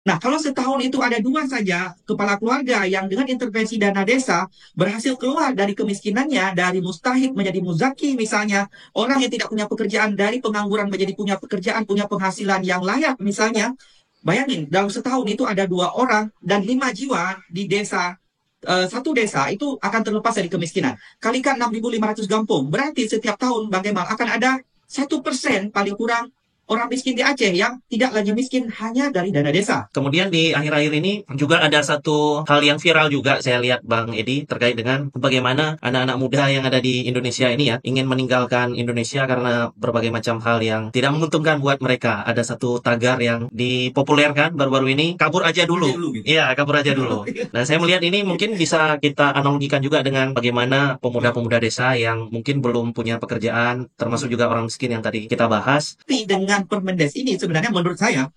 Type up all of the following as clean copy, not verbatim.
Nah, kalau setahun itu ada dua saja kepala keluarga yang dengan intervensi dana desa berhasil keluar dari kemiskinannya, dari mustahik menjadi muzaki misalnya, orang yang tidak punya pekerjaan dari pengangguran menjadi punya pekerjaan, punya penghasilan yang layak misalnya, bayangin dalam setahun itu ada dua orang dan 5 jiwa di desa, satu desa itu akan terlepas dari kemiskinan. Kalikan 6.500 kampung, berarti setiap tahun Bang Kemal akan ada 1% paling kurang orang miskin di Aceh yang tidak lagi miskin hanya dari dana desa. Kemudian di akhir-akhir ini juga ada satu hal yang viral juga saya lihat Bang Edi terkait dengan bagaimana anak-anak muda yang ada di Indonesia ini ya ingin meninggalkan Indonesia karena berbagai macam hal yang tidak menguntungkan buat mereka. Ada satu tagar yang dipopulerkan baru-baru ini, kabur aja Aja dulu. dulu gitu. Iya, kabur aja dulu. Nah, saya melihat ini mungkin bisa kita analogikan juga dengan bagaimana pemuda-pemuda desa yang mungkin belum punya pekerjaan, termasuk juga orang miskin yang tadi kita bahas. Tapi dengan Permendes ini sebenarnya menurut saya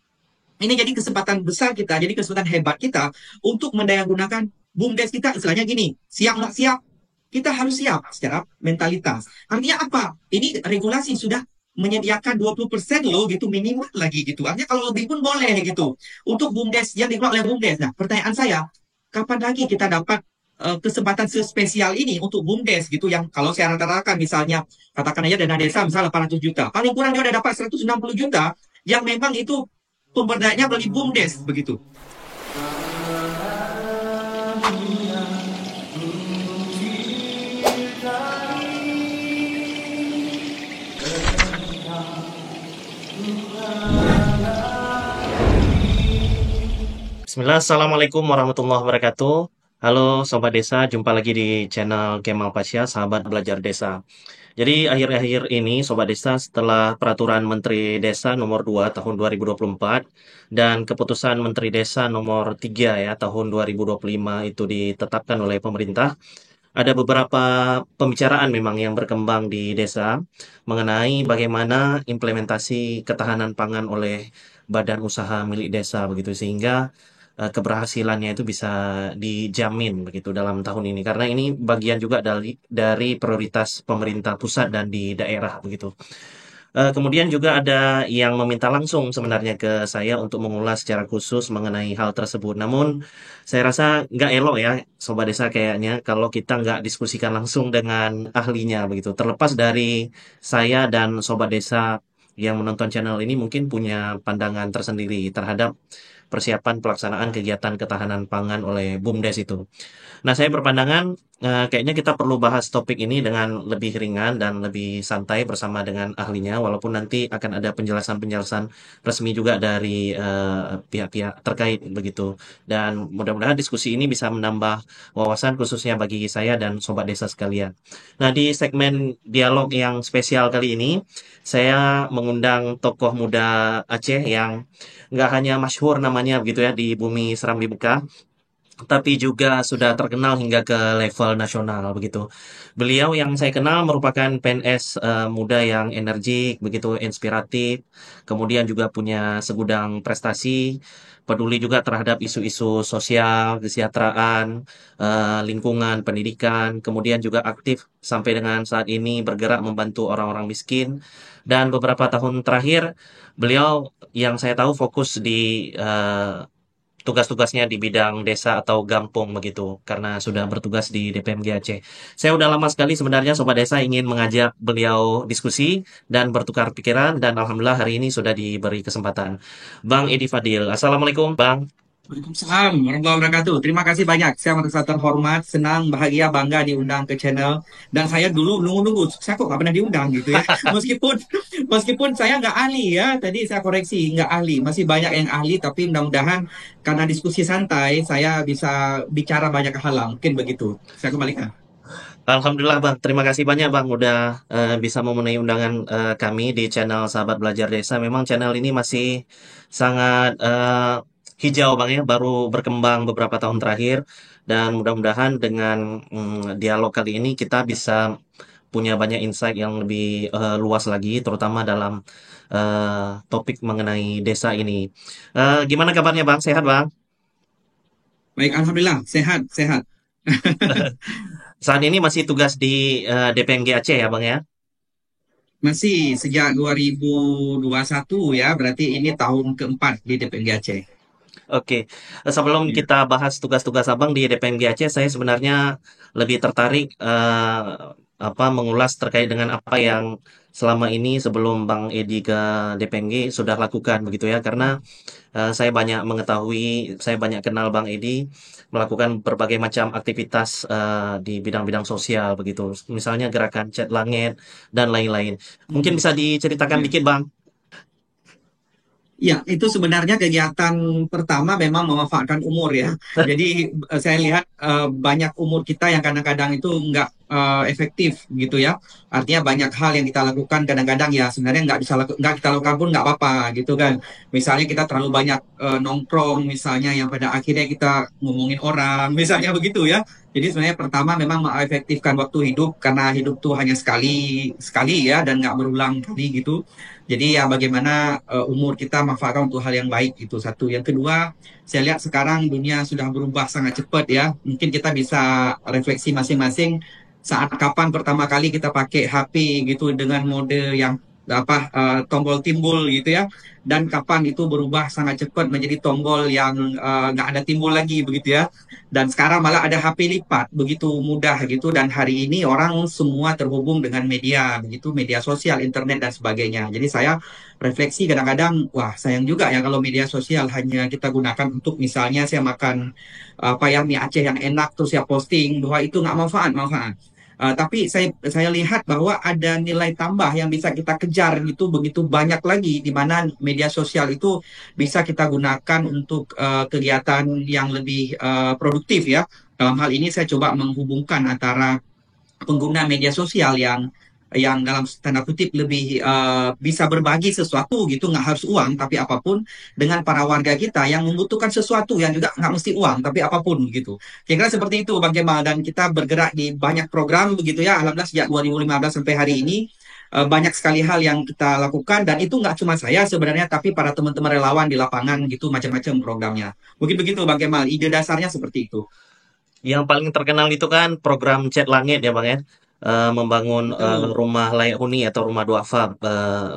ini jadi kesempatan besar kita, jadi kesempatan hebat kita untuk mendayagunakan BUMDes kita. Istilahnya gini, siap nggak siap, kita harus siap secara mentalitas. Artinya apa? Ini regulasi sudah menyediakan 20% loh gitu minimal lagi gitu. Artinya kalau lebih pun boleh gitu. Untuk BUMDes yang dikelola oleh BUMDes. Nah, pertanyaan saya, kapan lagi kita dapat kesempatan spesial ini untuk BUMDes gitu yang kalau saya rata-ratakan misalnya katakan aja dana desa misalnya 800 juta. Paling kurang dia udah dapat 160 juta yang memang itu pemberdayanya melalui BUMDes begitu. Bismillah, Assalamualaikum warahmatullahi wabarakatuh. Halo Sobat Desa, jumpa lagi di channel Kemal Pasya, sahabat belajar desa. Jadi akhir-akhir ini Sobat Desa setelah peraturan Menteri Desa nomor 2 tahun 2024 dan keputusan Menteri Desa nomor 3 ya tahun 2025 itu ditetapkan oleh pemerintah, ada beberapa pembicaraan memang yang berkembang di desa mengenai bagaimana implementasi ketahanan pangan oleh badan usaha milik desa begitu sehingga keberhasilannya itu bisa dijamin begitu dalam tahun ini karena ini bagian juga dari prioritas pemerintah pusat dan di daerah begitu. Kemudian juga ada yang meminta langsung sebenarnya ke saya untuk mengulas secara khusus mengenai hal tersebut. Namun, saya rasa nggak elok ya, Sobat Desa kayaknya kalau kita nggak diskusikan langsung dengan ahlinya begitu. Terlepas dari saya dan Sobat Desa yang menonton channel ini mungkin punya pandangan tersendiri terhadap persiapan pelaksanaan kegiatan ketahanan pangan oleh BUMDes itu. Nah, saya berpandangan kayaknya kita perlu bahas topik ini dengan lebih ringan dan lebih santai bersama dengan ahlinya, walaupun nanti akan ada penjelasan-penjelasan resmi juga dari pihak-pihak terkait begitu. Dan mudah-mudahan diskusi ini bisa menambah wawasan khususnya bagi saya dan sobat desa sekalian. Nah, di segmen dialog yang spesial kali ini, saya mengundang tokoh muda Aceh yang nggak hanya masyhur namanya begitu ya di bumi Seram Dibuka, tapi juga sudah terkenal hingga ke level nasional begitu. Beliau yang saya kenal merupakan PNS muda yang energik, begitu inspiratif, kemudian juga punya segudang prestasi, peduli juga terhadap isu-isu sosial, kesejahteraan, lingkungan, pendidikan, kemudian juga aktif sampai dengan saat ini bergerak membantu orang-orang miskin. Dan beberapa tahun terakhir, beliau yang saya tahu fokus di tugas-tugasnya di bidang desa atau gampung begitu karena sudah bertugas di DPMG Aceh. Saya udah lama sekali sebenarnya Sobat Desa ingin mengajak beliau diskusi dan bertukar pikiran dan alhamdulillah hari ini sudah diberi kesempatan. Bang Edi Fadil. Assalamualaikum Bang. Waalaikumsalam warahmatullahi wabarakatuh. Terima kasih banyak. Saya merasa terhormat, senang, bahagia, bangga diundang ke channel. Dan saya dulu nunggu-nunggu, saya kok nggak pernah diundang gitu ya. Meskipun meskipun saya nggak ahli ya, tadi saya koreksi nggak ahli. Masih banyak yang ahli, tapi mudah-mudahan karena diskusi santai, saya bisa bicara banyak hal lah. Mungkin begitu. Saya kembalikan. Alhamdulillah Bang, terima kasih banyak Bang udah bisa memenuhi undangan kami di channel Sahabat Belajar Desa. Memang channel ini masih sangat hijau Bang ya, baru berkembang beberapa tahun terakhir dan mudah-mudahan dengan dialog kali ini kita bisa punya banyak insight yang lebih luas lagi, terutama dalam topik mengenai desa ini. Gimana kabarnya Bang? Sehat Bang? Baik, alhamdulillah, sehat, sehat. Saat ini masih tugas di DPMG Aceh ya Bang ya? Masih sejak 2021 ya, berarti ini tahun keempat di DPRD Aceh. Oke, sebelum Iya. kita bahas tugas-tugas Abang di DPMG Aceh, saya sebenarnya lebih tertarik mengulas terkait dengan apa yang selama ini sebelum Bang Edi ke DPMG sudah lakukan begitu ya. Karena saya banyak mengetahui, saya banyak kenal Bang Edi melakukan berbagai macam aktivitas di bidang-bidang sosial begitu. Misalnya gerakan Cat Langit dan lain-lain. Mungkin Hmm. bisa diceritakan Iya. dikit Bang. Ya, itu sebenarnya kegiatan pertama memang memanfaatkan umur ya. Jadi saya lihat banyak umur kita yang kadang-kadang itu nggak efektif gitu ya. Artinya banyak hal yang kita lakukan kadang-kadang ya sebenarnya nggak kita lakukan pun nggak apa-apa gitu kan. Misalnya kita terlalu banyak nongkrong misalnya yang pada akhirnya kita ngomongin orang misalnya begitu ya. Jadi sebenarnya pertama memang mengefektifkan waktu hidup karena hidup tuh hanya sekali sekali ya dan nggak berulang kali gitu. Jadi ya bagaimana umur kita manfaatkan untuk hal yang baik itu satu. Yang kedua, saya lihat sekarang dunia sudah berubah sangat cepat ya. Mungkin kita bisa refleksi masing-masing saat kapan pertama kali kita pakai HP gitu dengan mode yang tombol timbul gitu ya, dan kapan itu berubah sangat cepat menjadi tombol yang nggak ada timbul lagi begitu ya, dan sekarang malah ada HP lipat begitu mudah gitu, dan hari ini orang semua terhubung dengan media begitu, media sosial, internet dan sebagainya. Jadi saya refleksi kadang-kadang, wah sayang juga ya kalau media sosial hanya kita gunakan untuk misalnya saya makan mie Aceh yang enak terus saya posting, bahwa itu nggak manfaat. Tapi saya lihat bahwa ada nilai tambah yang bisa kita kejar gitu begitu banyak lagi, di mana media sosial itu bisa kita gunakan untuk kegiatan yang lebih produktif ya. Dalam hal ini saya coba menghubungkan antara pengguna media sosial yang dalam tanda kutip lebih bisa berbagi sesuatu gitu, nggak harus uang tapi apapun, dengan para warga kita yang membutuhkan sesuatu yang juga nggak mesti uang tapi apapun gitu. Kira-kira seperti itu Bang Kemal, dan kita bergerak di banyak program begitu ya. Alhamdulillah sejak 2015 sampai hari ini banyak sekali hal yang kita lakukan, dan itu nggak cuma saya sebenarnya tapi para teman-teman relawan di lapangan gitu, macam-macam programnya. Mungkin begitu Bang Kemal, ide dasarnya seperti itu. Yang paling terkenal itu kan program Cat Langit ya Bang ya. Membangun Betul. rumah layak huni atau rumah duafa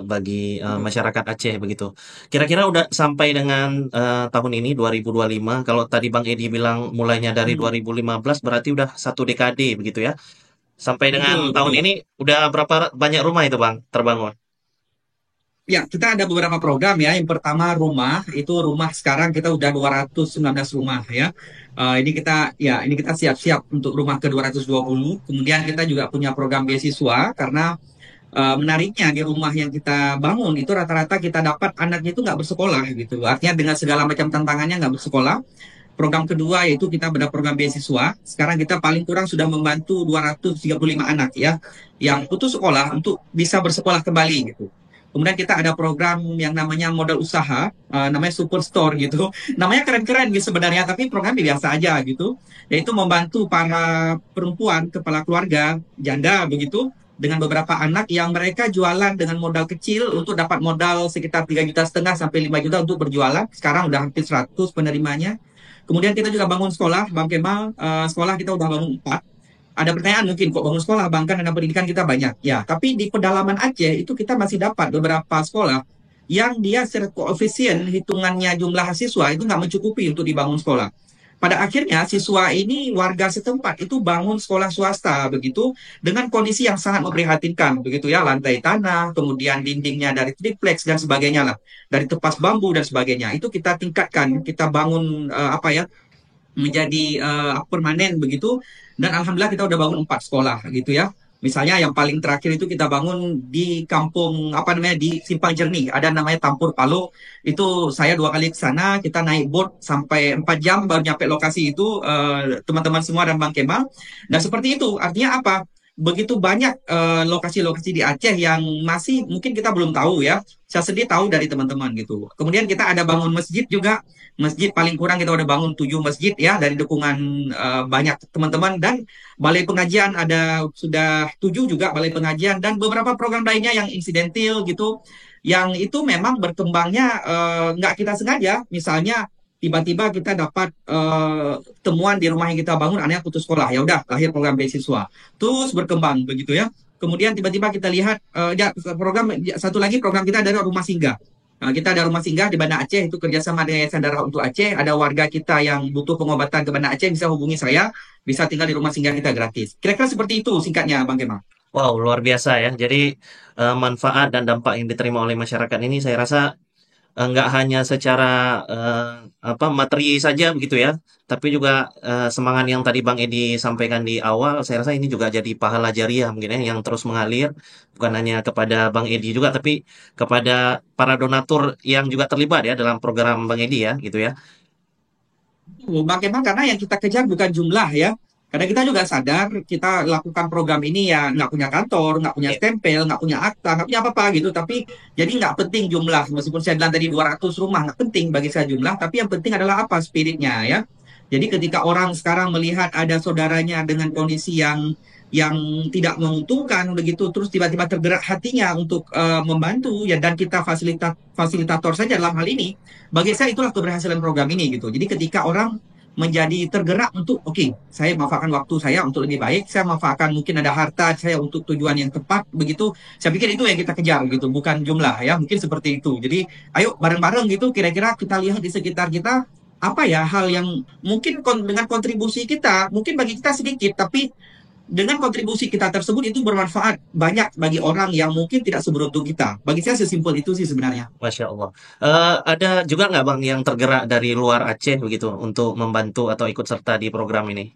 bagi Betul. masyarakat Aceh begitu. Kira-kira udah sampai dengan tahun ini 2025. Kalau tadi Bang Edi bilang mulainya dari Hmm. 2015 berarti udah satu dekade begitu ya. Sampai dengan Betul, tahun betul. ini udah berapa banyak rumah itu Bang terbangun? Ya, kita ada beberapa program ya. Yang pertama rumah, itu rumah sekarang kita udah 219 rumah ya. Ini kita siap-siap untuk rumah ke 220. Kemudian kita juga punya program beasiswa karena menariknya di rumah yang kita bangun itu rata-rata kita dapat anaknya itu nggak bersekolah gitu. Artinya dengan segala macam tantangannya nggak bersekolah. Program kedua yaitu kita ada program beasiswa. Sekarang kita paling kurang sudah membantu 235 anak ya yang putus sekolah untuk bisa bersekolah kembali gitu. Kemudian kita ada program yang namanya modal usaha, namanya Superstore gitu. Namanya keren-keren gitu sebenarnya, tapi programnya biasa aja gitu. Yaitu membantu para perempuan, kepala keluarga, janda begitu, dengan beberapa anak yang mereka jualan dengan modal kecil untuk dapat modal sekitar 3,5 juta sampai 5 juta untuk berjualan. Sekarang udah hampir 100 penerimanya. Kemudian kita juga bangun sekolah, Bang Kemal. Sekolah kita udah bangun 4. Ada pertanyaan mungkin, kok bangun sekolah, Bang, kan dana pendidikan kita banyak. Ya, tapi di pedalaman Aceh itu kita masih dapat beberapa sekolah yang dia secara koefisien hitungannya jumlah siswa itu nggak mencukupi untuk dibangun sekolah. Pada akhirnya siswa ini warga setempat itu bangun sekolah swasta begitu, dengan kondisi yang sangat memprihatinkan begitu ya, lantai tanah, kemudian dindingnya dari triplex dan sebagainya lah, dari tepas bambu dan sebagainya. Itu kita tingkatkan, kita bangun menjadi permanen begitu, dan alhamdulillah kita udah bangun 4 sekolah gitu ya. Misalnya yang paling terakhir itu kita bangun di kampung apa namanya, di Simpang Jernih, ada namanya Tampur Palo. Itu saya 2 kali ke sana, kita naik boat sampai 4 jam baru nyampe lokasi itu, teman-teman semua dan Bang Kemal. Dan seperti itu artinya apa, begitu banyak lokasi-lokasi di Aceh yang masih mungkin kita belum tahu ya. Saya sendiri tahu dari teman-teman gitu. Kemudian kita ada bangun masjid juga. Masjid paling kurang kita udah bangun 7 masjid ya, dari dukungan banyak teman-teman, dan balai pengajian ada sudah 7 juga balai pengajian, dan beberapa program lainnya yang insidentil gitu, yang itu memang berkembangnya nggak kita sengaja. Misalnya tiba-tiba kita dapat temuan di rumah yang kita bangun anaknya putus sekolah, ya udah lahir program beasiswa, terus berkembang begitu ya. Kemudian tiba-tiba kita lihat program satu lagi, program kita dari rumah singgah. Kita ada rumah singgah di Banda Aceh, itu kerjasama dengan Yayasan Darah untuk Aceh. Ada warga kita yang butuh pengobatan ke Banda Aceh, bisa hubungi saya, bisa tinggal di rumah singgah kita gratis. Kira-kira seperti itu singkatnya, Bang Kemal. Wow, luar biasa ya. Jadi manfaat dan dampak yang diterima oleh masyarakat ini saya rasa nggak hanya secara apa materi saja begitu ya, tapi juga semangat yang tadi Bang Edi sampaikan di awal, saya rasa ini juga jadi pahala jariah mungkin ya yang terus mengalir bukan hanya kepada Bang Edi juga, tapi kepada para donatur yang juga terlibat ya dalam program Bang Edi ya, gitu ya. Bagaimana? Karena yang kita kejar bukan jumlah ya. Karena kita juga sadar kita lakukan program ini ya nggak punya kantor, nggak punya Oke. stempel, nggak punya akta, nggak punya apa-apa gitu. Tapi jadi nggak penting jumlah. Meskipun saya bilang tadi 200 rumah, nggak penting bagi saya jumlah. Tapi yang penting adalah apa spiritnya ya. Jadi ketika orang sekarang melihat ada saudaranya dengan kondisi yang tidak menguntungkan begitu, terus tiba-tiba tergerak hatinya untuk membantu ya, dan kita fasilitator saja dalam hal ini, bagi saya itulah keberhasilan program ini gitu. Jadi ketika orang menjadi tergerak untuk oke, saya manfaatkan waktu saya untuk lebih baik, saya manfaatkan mungkin ada harta saya untuk tujuan yang tepat begitu. Saya pikir itu yang kita kejar gitu, bukan jumlah ya, mungkin seperti itu. Jadi ayo bareng-bareng gitu, kira-kira kita lihat di sekitar kita apa ya hal yang mungkin dengan kontribusi kita, mungkin bagi kita sedikit, tapi dengan kontribusi kita tersebut itu bermanfaat banyak bagi orang yang mungkin tidak seberuntung kita. Bagi saya sesimpel itu sih sebenarnya. Masya Allah. Ada juga nggak Bang yang tergerak dari luar Aceh begitu untuk membantu atau ikut serta di program ini?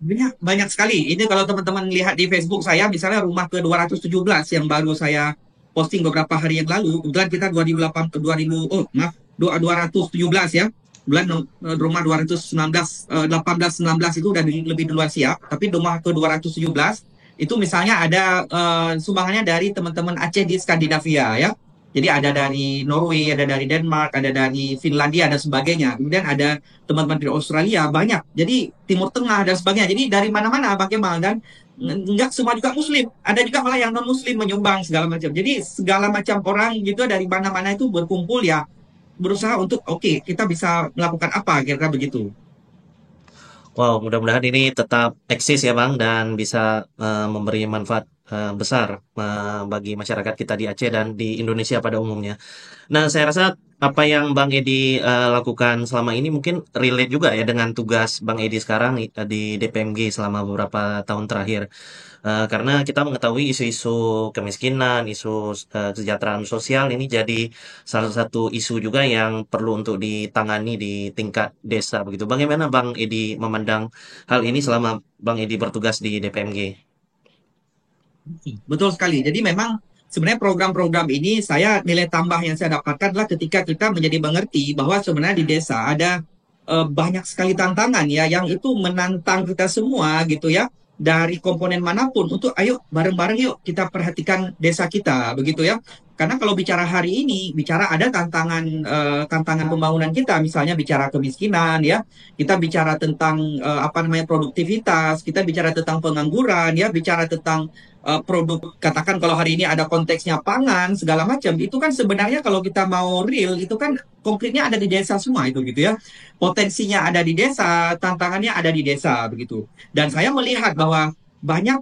Banyak, banyak sekali. Ini kalau teman-teman lihat di Facebook saya, misalnya rumah ke 217 yang baru saya posting beberapa hari yang lalu. Kebetulan kita 2008 ke 2000, oh maaf, 217 ya. Bulan rumah 219, 18, 19 itu udah lebih duluan siap. Tapi rumah ke 217 itu misalnya ada sumbangannya dari teman-teman Aceh di Skandinavia ya. Jadi ada dari Norway, ada dari Denmark, ada dari Finlandia dan sebagainya. Kemudian ada teman-teman dari Australia banyak. Jadi Timur Tengah dan sebagainya. Jadi dari mana-mana Bang Kemal, dan nggak semua juga Muslim. Ada juga malah yang non Muslim menyumbang segala macam. Jadi segala macam orang gitu dari mana-mana itu berkumpul ya, berusaha untuk oke, kita bisa melakukan apa kira-kira begitu. Wow, mudah-mudahan ini tetap eksis ya Bang dan bisa memberi manfaat besar bagi masyarakat kita di Aceh dan di Indonesia pada umumnya. Nah, saya rasa apa yang Bang Edi lakukan selama ini mungkin relate juga ya dengan tugas Bang Edi sekarang di DPMG selama beberapa tahun terakhir. Karena kita mengetahui isu-isu kemiskinan, isu kesejahteraan sosial ini jadi salah satu isu juga yang perlu untuk ditangani di tingkat desa begitu. Bagaimana Bang Edi memandang hal ini selama Bang Edi bertugas di DPMG? Betul sekali. Jadi memang sebenarnya program-program ini saya nilai tambah yang saya dapatkan adalah ketika kita menjadi mengerti bahwa sebenarnya di desa ada banyak sekali tantangan ya yang itu menantang kita semua gitu ya, dari komponen manapun untuk ayo bareng-bareng yuk kita perhatikan desa kita begitu ya. Karena kalau bicara hari ini, bicara ada tantangan pembangunan kita, misalnya bicara kemiskinan ya, kita bicara tentang apa namanya produktivitas, kita bicara tentang pengangguran ya, bicara tentang produk, katakan kalau hari ini ada konteksnya pangan segala macam, itu kan sebenarnya kalau kita mau real itu kan konkretnya ada di desa semua itu gitu ya, potensinya ada di desa, tantangannya ada di desa begitu. Dan saya melihat bahwa banyak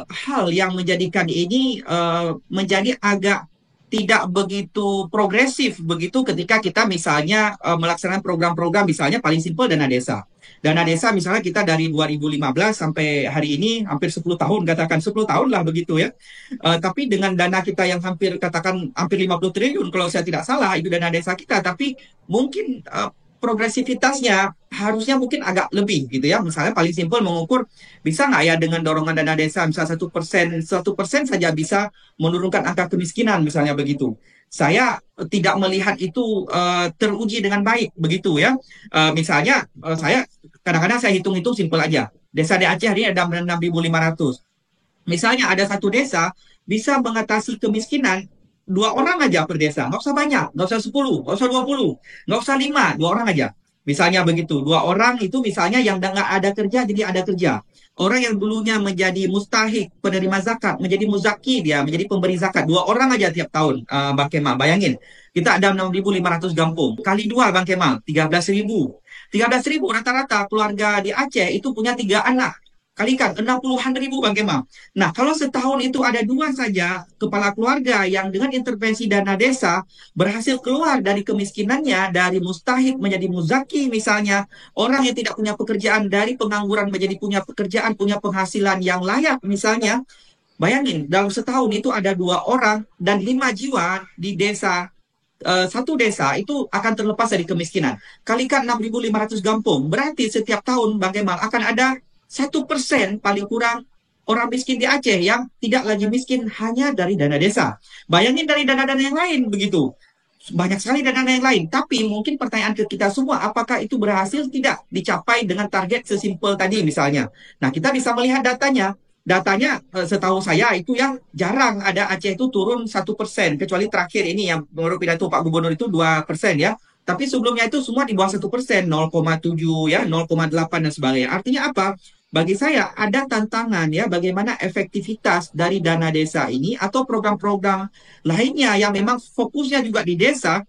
hal yang menjadikan ini menjadi agak tidak begitu progresif begitu ketika kita misalnya melaksanakan program-program, misalnya paling simpel dana desa. Dana desa misalnya kita dari 2015 sampai hari ini hampir 10 tahun, katakan 10 tahun lah begitu ya. Tapi dengan dana kita yang hampir katakan hampir 50 triliun kalau saya tidak salah itu dana desa kita, tapi mungkin progresivitasnya harusnya mungkin agak lebih gitu ya. Misalnya paling simpel mengukur bisa nggak ya dengan dorongan dana desa misalnya 1% saja bisa menurunkan angka kemiskinan misalnya begitu. Saya tidak melihat itu teruji dengan baik begitu ya. Misalnya saya kadang-kadang saya hitung-hitung simpel aja. Desa di Aceh hari ini ada 6.500. Misalnya ada satu desa bisa mengatasi kemiskinan dua orang aja per desa, nggak usah banyak, nggak usah 10, nggak usah 20, nggak usah 5, dua orang aja. Misalnya begitu, dua orang itu misalnya yang nggak ada kerja jadi ada kerja. Orang yang dulunya menjadi mustahik penerima zakat menjadi muzaki, dia menjadi pemberi zakat. Dua orang aja tiap tahun, Bang Kemal. Bayangin, kita ada 6.500 kampung. Kali dua Bang Kemal, 13.000. 13.000 rata-rata keluarga di Aceh itu punya tiga anak. kalikan 60-an ribu Bang Kemal. Nah, kalau setahun itu ada dua saja kepala keluarga yang dengan intervensi dana desa berhasil keluar dari kemiskinannya, dari mustahik menjadi muzaki misalnya, orang yang tidak punya pekerjaan dari pengangguran menjadi punya pekerjaan, punya penghasilan yang layak misalnya. Bayangin, dalam setahun itu ada dua orang dan 5 jiwa di desa, satu desa itu akan terlepas dari kemiskinan. Kalikan 6.500 kampung, berarti setiap tahun Bang Kemal akan ada 1% paling kurang orang miskin di Aceh yang tidak lagi miskin hanya dari dana desa. Bayangin dari dana-dana yang lain begitu. Banyak sekali dana yang lain. Tapi mungkin pertanyaan ke kita semua, apakah itu berhasil tidak dicapai dengan target sesimpel tadi misalnya. Nah, kita bisa melihat datanya. Datanya setahu saya itu yang jarang ada Aceh itu turun 1%. Kecuali terakhir ini yang menurut pidato Pak Gubernur itu 2% ya. Tapi sebelumnya itu semua di bawah 1%, 0,7 ya, 0,8 dan sebagainya. Artinya apa? Bagi saya ada tantangan ya bagaimana efektivitas dari dana desa ini atau program-program lainnya yang memang fokusnya juga di desa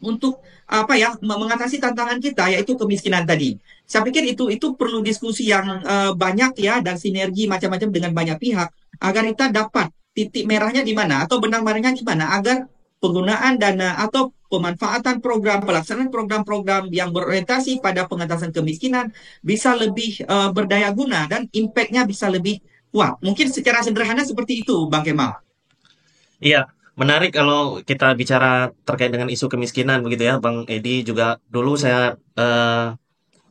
untuk apa ya mengatasi tantangan kita yaitu kemiskinan tadi. Saya pikir itu perlu diskusi yang banyak ya dan sinergi macam-macam dengan banyak pihak agar kita dapat titik merahnya di mana atau benang merahnya di mana agar penggunaan dana atau pemanfaatan program pelaksanaan program-program yang berorientasi pada pengentasan kemiskinan bisa lebih berdaya guna dan impactnya bisa lebih kuat. Mungkin secara sederhana seperti itu, Bang Kemal. Iya, menarik kalau kita bicara terkait dengan isu kemiskinan begitu ya, Bang Edi. Juga dulu saya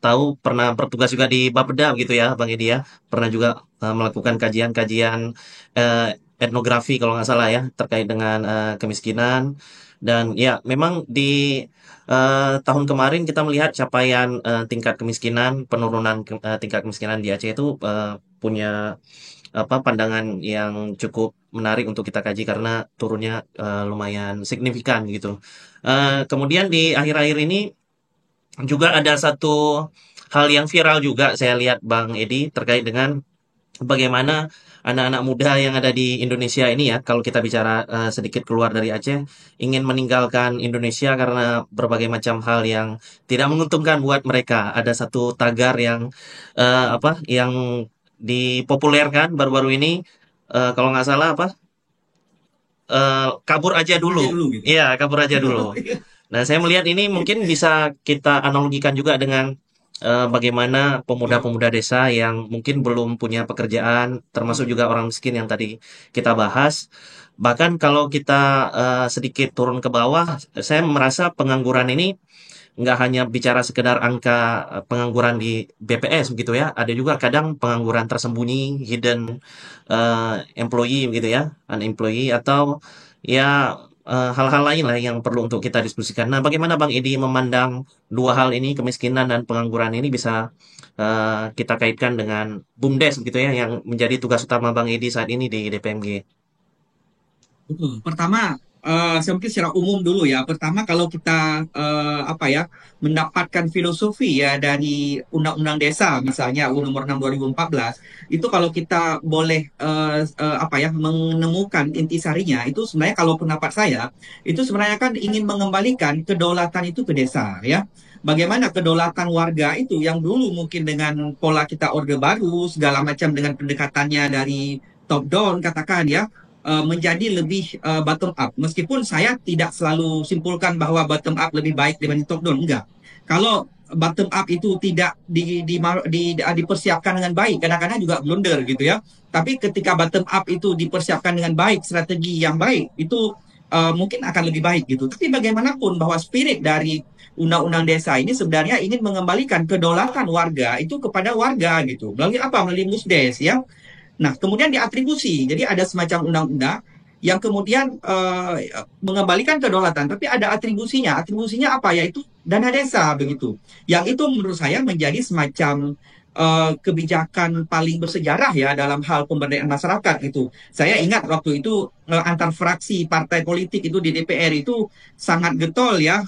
tahu pernah bertugas juga di Bapeda begitu ya, Bang Edi ya. Pernah juga melakukan kajian-kajian eh, etnografi kalau nggak salah ya terkait dengan kemiskinan. Dan ya, memang di tahun kemarin kita melihat capaian tingkat kemiskinan, penurunan tingkat kemiskinan di Aceh itu punya apa pandangan yang cukup menarik untuk kita kaji karena turunnya lumayan signifikan gitu. Kemudian di akhir-akhir ini juga ada satu hal yang viral juga saya lihat Bang Edi terkait dengan bagaimana anak-anak muda yang ada di Indonesia ini ya, kalau kita bicara sedikit keluar dari Aceh, ingin meninggalkan Indonesia karena berbagai macam hal yang tidak menguntungkan buat mereka. Ada satu tagar yang apa, yang dipopulerkan baru-baru ini, kalau nggak salah apa, kabur aja Aja dulu. dulu gitu. Iya, kabur aja dulu. Nah, saya melihat ini mungkin bisa kita analogikan juga dengan bagaimana pemuda-pemuda desa yang mungkin belum punya pekerjaan, termasuk juga orang miskin yang tadi kita bahas. Bahkan kalau kita sedikit turun ke bawah, saya merasa pengangguran ini nggak hanya bicara sekedar angka pengangguran di BPS begitu ya, ada juga kadang pengangguran tersembunyi, hidden employee begitu ya, unemployee atau ya hal-hal lain lah yang perlu untuk kita diskusikan. Nah, bagaimana Bang Edi memandang dua hal ini, kemiskinan dan pengangguran ini bisa kita kaitkan dengan BUMDes begitu ya, yang menjadi tugas utama Bang Edi saat ini di DPMG. Betul. Pertama, saya mungkin secara umum dulu ya. Pertama, kalau kita apa ya mendapatkan filosofi ya dari Undang-Undang Desa, misalnya UU Nomor 6 2014, itu kalau kita boleh apa ya menemukan intisarinya, itu sebenarnya kalau pendapat saya, itu sebenarnya kan ingin mengembalikan kedaulatan itu ke desa ya. Bagaimana kedaulatan warga itu yang dulu mungkin dengan pola kita Orde Baru segala macam dengan pendekatannya dari top down katakan ya menjadi lebih bottom up. Meskipun saya tidak selalu simpulkan bahwa bottom up lebih baik dibanding top down, enggak. Kalau bottom up itu tidak dipersiapkan dengan baik, kadang-kadang juga blunder gitu ya. Tapi ketika bottom up itu dipersiapkan dengan baik, strategi yang baik, itu mungkin akan lebih baik gitu. Tapi bagaimanapun bahwa spirit dari Undang-Undang Desa ini sebenarnya ingin mengembalikan kedaulatan warga itu kepada warga gitu. Melalui apa? Melalui Musdes ya. Nah, kemudian diatribusi. Jadi ada semacam undang-undang yang kemudian mengembalikan kedaulatan, tapi ada atribusinya. Atribusinya apa? Yaitu dana desa begitu. Yang itu menurut saya menjadi semacam kebijakan paling bersejarah ya dalam hal pemberdayaan masyarakat itu. Saya ingat waktu itu antar fraksi partai politik itu di DPR itu sangat getol ya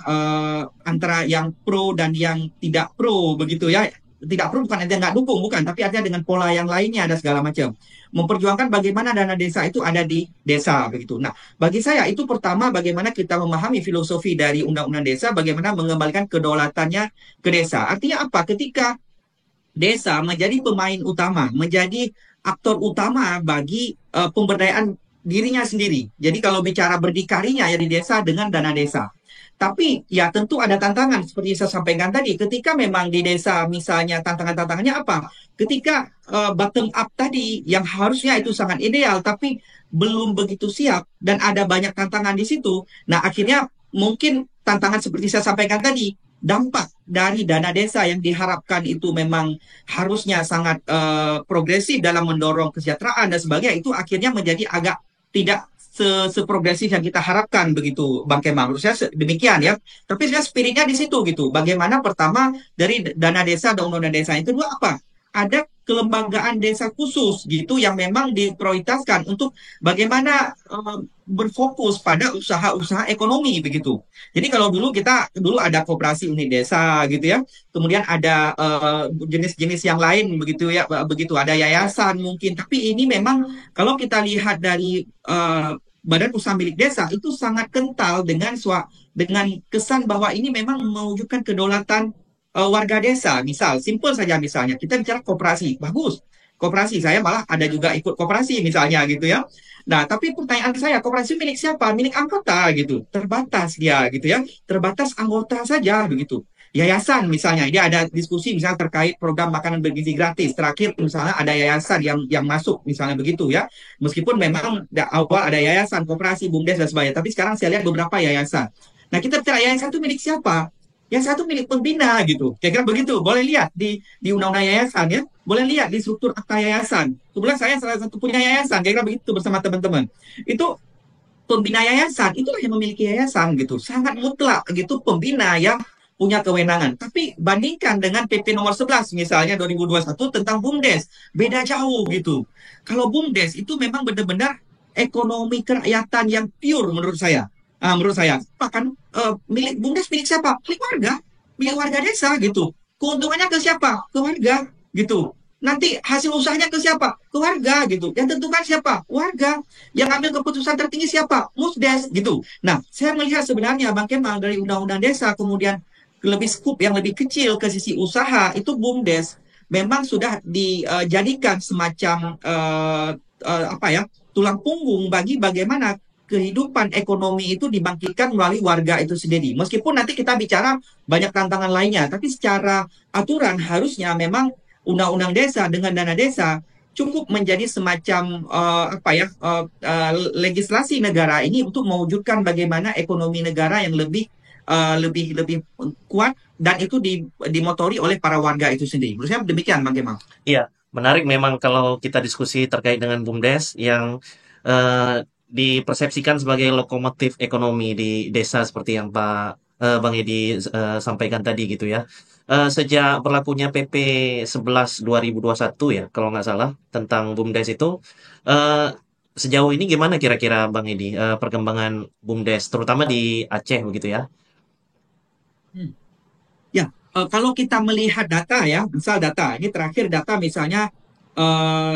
antara yang pro dan yang tidak pro begitu ya, tidak perlu bukan artinya nggak dukung bukan tapi artinya dengan pola yang lainnya ada segala macam memperjuangkan bagaimana dana desa itu ada di desa begitu. Nah, bagi saya itu pertama bagaimana kita memahami filosofi dari undang-undang desa, bagaimana mengembalikan kedaulatannya ke desa. Artinya apa? Ketika desa menjadi pemain utama, menjadi aktor utama bagi pemberdayaan dirinya sendiri. Jadi kalau bicara berdikarinya ya di desa dengan dana desa. Tapi ya tentu ada tantangan seperti saya sampaikan tadi. Ketika memang di desa misalnya tantangan-tantangannya apa? Ketika bottom up tadi yang harusnya itu sangat ideal tapi belum begitu siap dan ada banyak tantangan di situ. Nah, akhirnya mungkin tantangan seperti saya sampaikan tadi, dampak dari dana desa yang diharapkan itu memang harusnya sangat progresif dalam mendorong kesejahteraan dan sebagainya, itu akhirnya menjadi agak tidak seprogresif yang kita harapkan begitu Bang Kemal. Menurut saya demikian ya. Tapi saya spiritnya di situ gitu. Bagaimana pertama dari dana desa dan undang-undang desa, yang kedua apa? Ada kelembagaan desa khusus gitu yang memang diprioritaskan untuk bagaimana berfokus pada usaha-usaha ekonomi begitu. Jadi kalau dulu ada koperasi unit desa gitu ya. Kemudian ada jenis-jenis yang lain begitu ya, begitu ada yayasan mungkin. Tapi ini memang kalau kita lihat dari badan usaha milik desa itu sangat kental dengan kesan bahwa ini memang mewujudkan kedaulatan warga desa. Misal, simpel saja misalnya kita bicara koperasi, bagus. Koperasi saya malah ada juga ikut koperasi misalnya gitu ya. Nah, tapi pertanyaan saya, koperasi milik siapa? Milik anggota gitu. Terbatas dia gitu ya. Terbatas anggota saja begitu. Yayasan misalnya, dia ada diskusi misalnya terkait program makanan bergizi gratis. Terakhir misalnya ada yayasan yang masuk misalnya begitu ya. Meskipun memang awal ada yayasan, koperasi, BUMDes dan sebagainya. Tapi sekarang saya lihat beberapa yayasan. Nah, kita bicara yayasan itu milik siapa? Yang satu milik pembina gitu. Kira-kira begitu. Boleh lihat di undang-undang yayasan ya. Boleh lihat di struktur akta yayasan. Kebetulan saya salah satu punya yayasan. Kira-kira begitu bersama teman-teman. Itu pembina yayasan, itulah yang memiliki yayasan gitu. Sangat mutlak gitu pembina yang punya kewenangan. Tapi bandingkan dengan PP nomor 11 misalnya 2021 tentang BUMDes, beda jauh gitu. Kalau BUMDes itu memang benar-benar ekonomi kerakyatan yang pure menurut saya. Menurut saya, bahkan milik BUMDes milik siapa? Milik warga desa gitu. Keuntungannya ke siapa? Ke warga gitu. Nanti hasil usahanya ke siapa? Ke warga gitu. Yang tentukan siapa? Warga. Yang ambil keputusan tertinggi siapa? Musdes gitu. Nah, saya melihat sebenarnya Bang Kemal dari Undang-Undang Desa kemudian lebih skup yang lebih kecil ke sisi usaha itu BUMDes memang sudah dijadikan semacam apa ya, tulang punggung bagi bagaimana kehidupan ekonomi itu dibangkitkan melalui warga itu sendiri. Meskipun nanti kita bicara banyak tantangan lainnya, tapi secara aturan harusnya memang undang-undang desa dengan dana desa cukup menjadi semacam apa ya legislasi negara ini untuk mewujudkan bagaimana ekonomi negara yang lebih kuat dan itu dimotori oleh para warga itu sendiri. Menurut saya demikian, Bang Kemal. Iya, menarik memang kalau kita diskusi terkait dengan BUMDes yang dipersepsikan sebagai lokomotif ekonomi di desa seperti yang Bang Edi sampaikan tadi gitu ya. Sejak berlakunya PP 11 2021 ya, kalau nggak salah, tentang BUMDes itu, eh, sejauh ini gimana kira-kira Bang Edi perkembangan BUMDes, terutama di Aceh begitu ya? Hmm. Ya, kalau kita melihat data ya, misal data, ini terakhir data misalnya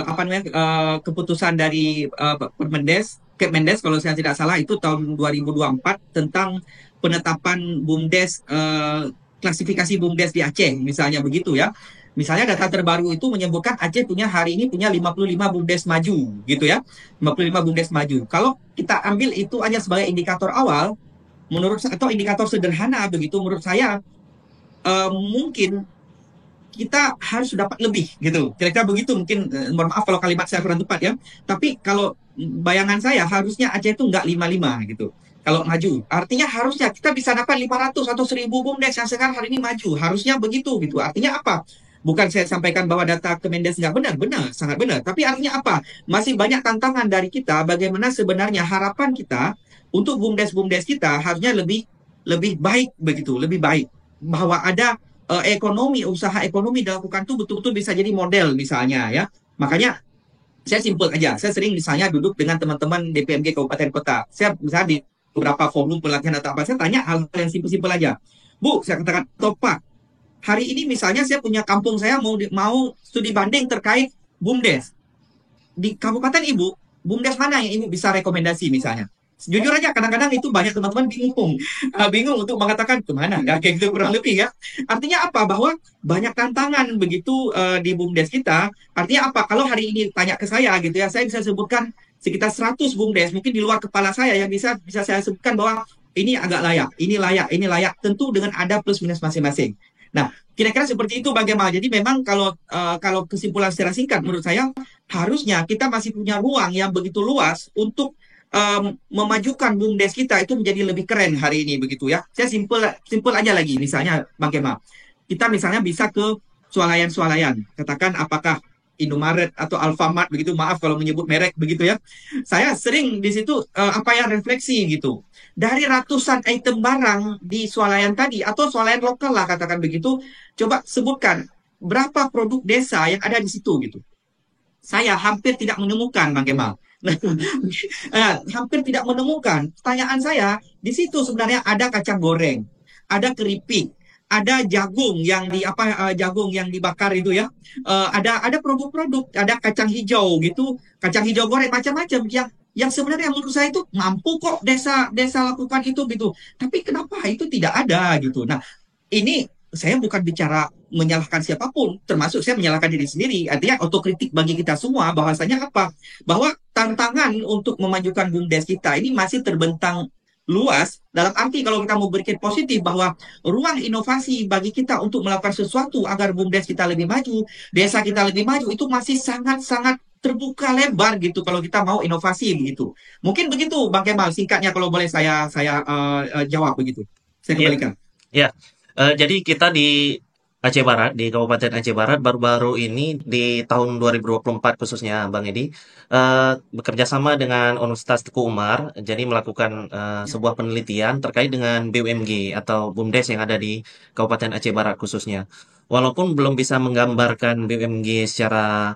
apa namanya keputusan dari Kepmendes kalau saya tidak salah itu tahun 2024 tentang penetapan BUMDes klasifikasi BUMDes di Aceh misalnya begitu ya. Misalnya data terbaru itu menyebutkan Aceh hari ini punya 55 BUMDes maju gitu ya. 55 BUMDes maju. Kalau kita ambil itu hanya sebagai indikator awal, atau indikator sederhana begitu menurut saya mungkin kita harus dapat lebih gitu. Kira-kira begitu mungkin, mohon maaf kalau kalimat saya kurang tepat ya. Tapi kalau bayangan saya harusnya Aceh itu nggak 55 gitu. Kalau maju, artinya harusnya kita bisa dapat 500 atau 1000 BUMDes yang sekarang hari ini maju. Harusnya begitu gitu. Artinya apa? Bukan saya sampaikan bahwa data Kemendes nggak benar, benar, sangat benar. Tapi artinya apa? Masih banyak tantangan dari kita. Bagaimana sebenarnya harapan kita untuk BUMDes kita harusnya lebih lebih baik begitu, lebih baik bahwa ada usaha ekonomi dilakukan tuh betul-betul bisa jadi model misalnya ya. Makanya saya simpel aja. Saya sering misalnya duduk dengan teman-teman DPMG kabupaten kota. Saya misalnya di beberapa forum pelatihan atau apa, saya tanya hal yang simpel-simpel aja. Bu, saya katakan, Pak, hari ini misalnya saya punya kampung saya mau studi banding terkait BUMDes. Di kabupaten Ibu, BUMDes mana yang Ibu bisa rekomendasi misalnya? Jujur aja kadang-kadang itu banyak teman-teman bingung, bingung untuk mengatakan kemana ya kayak gitu kurang lebih ya. Artinya apa? Bahwa banyak tantangan begitu di BUMDes kita. Artinya apa? Kalau hari ini tanya ke saya gitu ya, saya bisa sebutkan sekitar 100 BUMDes mungkin di luar kepala saya yang bisa bisa saya sebutkan bahwa ini agak layak, ini layak, ini layak. Tentu dengan ada plus minus masing-masing. Nah, kira-kira seperti itu bagaimana? Jadi memang kalau kesimpulan secara singkat menurut saya harusnya kita masih punya ruang yang begitu luas untuk memajukan BUMDes kita itu menjadi lebih keren hari ini begitu ya. Saya simpel simpel aja lagi misalnya Bang Kemal. Kita misalnya bisa ke swalayan-swalayan. Katakan apakah Indomaret atau Alfamart begitu, maaf kalau menyebut merek begitu ya. Saya sering di situ apa ya refleksi gitu. Dari ratusan item barang di swalayan tadi atau swalayan lokal lah katakan begitu, coba sebutkan berapa produk desa yang ada di situ gitu. Saya hampir tidak menemukan Bang Kemal. Hampir tidak menemukan. Pertanyaan saya, di situ sebenarnya ada kacang goreng, ada keripik, ada jagung yang di apa jagung yang dibakar itu ya. Ada produk-produk, ada kacang hijau gitu, kacang hijau goreng macam-macam yang sebenarnya menurut saya itu mampu kok desa-desa lakukan itu gitu. Tapi kenapa itu tidak ada gitu. Nah, ini saya bukan bicara menyalahkan siapapun, termasuk saya menyalahkan diri sendiri. Artinya otokritik bagi kita semua bahwasanya apa? Bahwa tantangan untuk memajukan BUMDes kita ini masih terbentang luas dalam arti kalau kita mau berpikir positif bahwa ruang inovasi bagi kita untuk melakukan sesuatu agar BUMDes kita lebih maju, desa kita lebih maju itu masih sangat-sangat terbuka lebar gitu kalau kita mau inovasi begitu. Mungkin begitu Bang Kemal singkatnya kalau boleh saya jawab begitu. Saya Iya, kembalikan. iya. Jadi kita di Aceh Barat, di Kabupaten Aceh Barat, baru-baru ini di tahun 2024 khususnya, Bang Edi, bekerja sama dengan Universitas Teguh Umar, jadi melakukan sebuah penelitian terkait dengan BUMG atau BUMDes yang ada di Kabupaten Aceh Barat khususnya. Walaupun belum bisa menggambarkan BUMG secara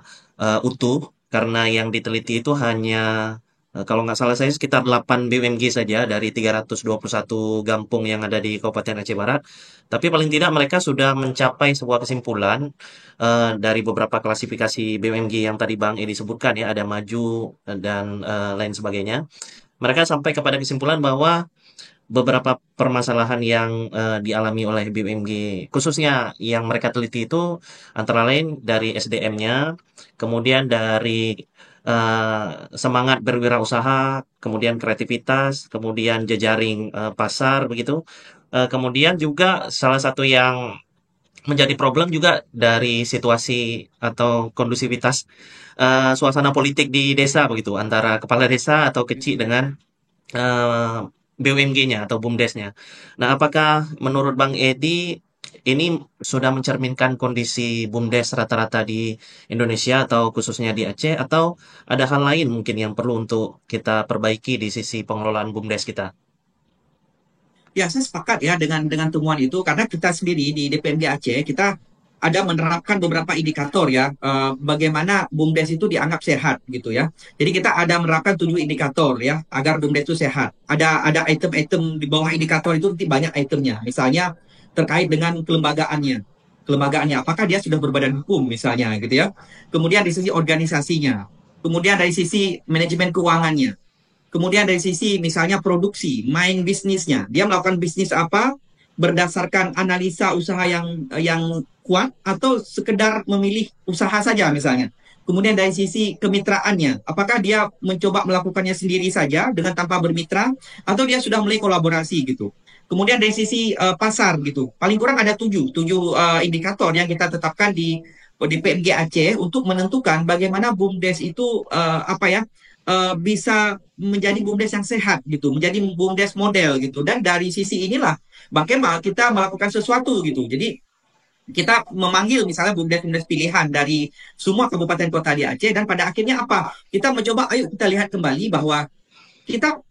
utuh, karena yang diteliti itu hanya kalau nggak salah saya sekitar 8 BUMG saja dari 321 gampung yang ada di Kabupaten Aceh Barat. Tapi paling tidak mereka sudah mencapai sebuah kesimpulan dari beberapa klasifikasi BUMG yang tadi Bang Edi sebutkan ya, ada maju dan lain sebagainya. Mereka sampai kepada kesimpulan bahwa beberapa permasalahan yang dialami oleh BUMG, khususnya yang mereka teliti itu antara lain dari SDM-nya, kemudian dari semangat berwirausaha, kemudian kreativitas, kemudian jejaring pasar begitu. Kemudian juga salah satu yang menjadi problem juga dari situasi atau kondusivitas suasana politik di desa begitu antara kepala desa atau kecil dengan BUMG-nya atau BUMDes-nya. Nah, apakah menurut Bang Edi ini sudah mencerminkan kondisi BUMDes rata-rata di Indonesia atau khususnya di Aceh atau ada hal lain mungkin yang perlu untuk kita perbaiki di sisi pengelolaan BUMDes kita? Ya, saya sepakat ya dengan temuan itu karena kita sendiri di DPMG Aceh kita ada menerapkan beberapa indikator ya bagaimana BUMDes itu dianggap sehat gitu ya. Jadi kita ada menerapkan 7 indikator ya agar BUMDes itu sehat. Ada item-item di bawah indikator itu nanti banyak itemnya. Misalnya terkait dengan kelembagaannya. Kelembagaannya apakah dia sudah berbadan hukum misalnya gitu ya. Kemudian dari sisi organisasinya. Kemudian dari sisi manajemen keuangannya. Kemudian dari sisi misalnya produksi, main bisnisnya, dia melakukan bisnis apa berdasarkan analisa usaha yang kuat atau sekedar memilih usaha saja misalnya. Kemudian dari sisi kemitraannya, apakah dia mencoba melakukannya sendiri saja dengan tanpa bermitra atau dia sudah mulai kolaborasi gitu. Kemudian dari sisi pasar gitu, paling kurang ada tujuh indikator yang kita tetapkan di PMG Aceh untuk menentukan bagaimana BUMDes itu apa ya bisa menjadi BUMDes yang sehat gitu, menjadi BUMDes model gitu. Dan dari sisi inilah Bang Kemal kita melakukan sesuatu gitu. Jadi kita memanggil misalnya BUMDes-BUMDes pilihan dari semua kabupaten kota di Aceh dan pada akhirnya apa? Kita mencoba ayo kita lihat kembali bahwa kita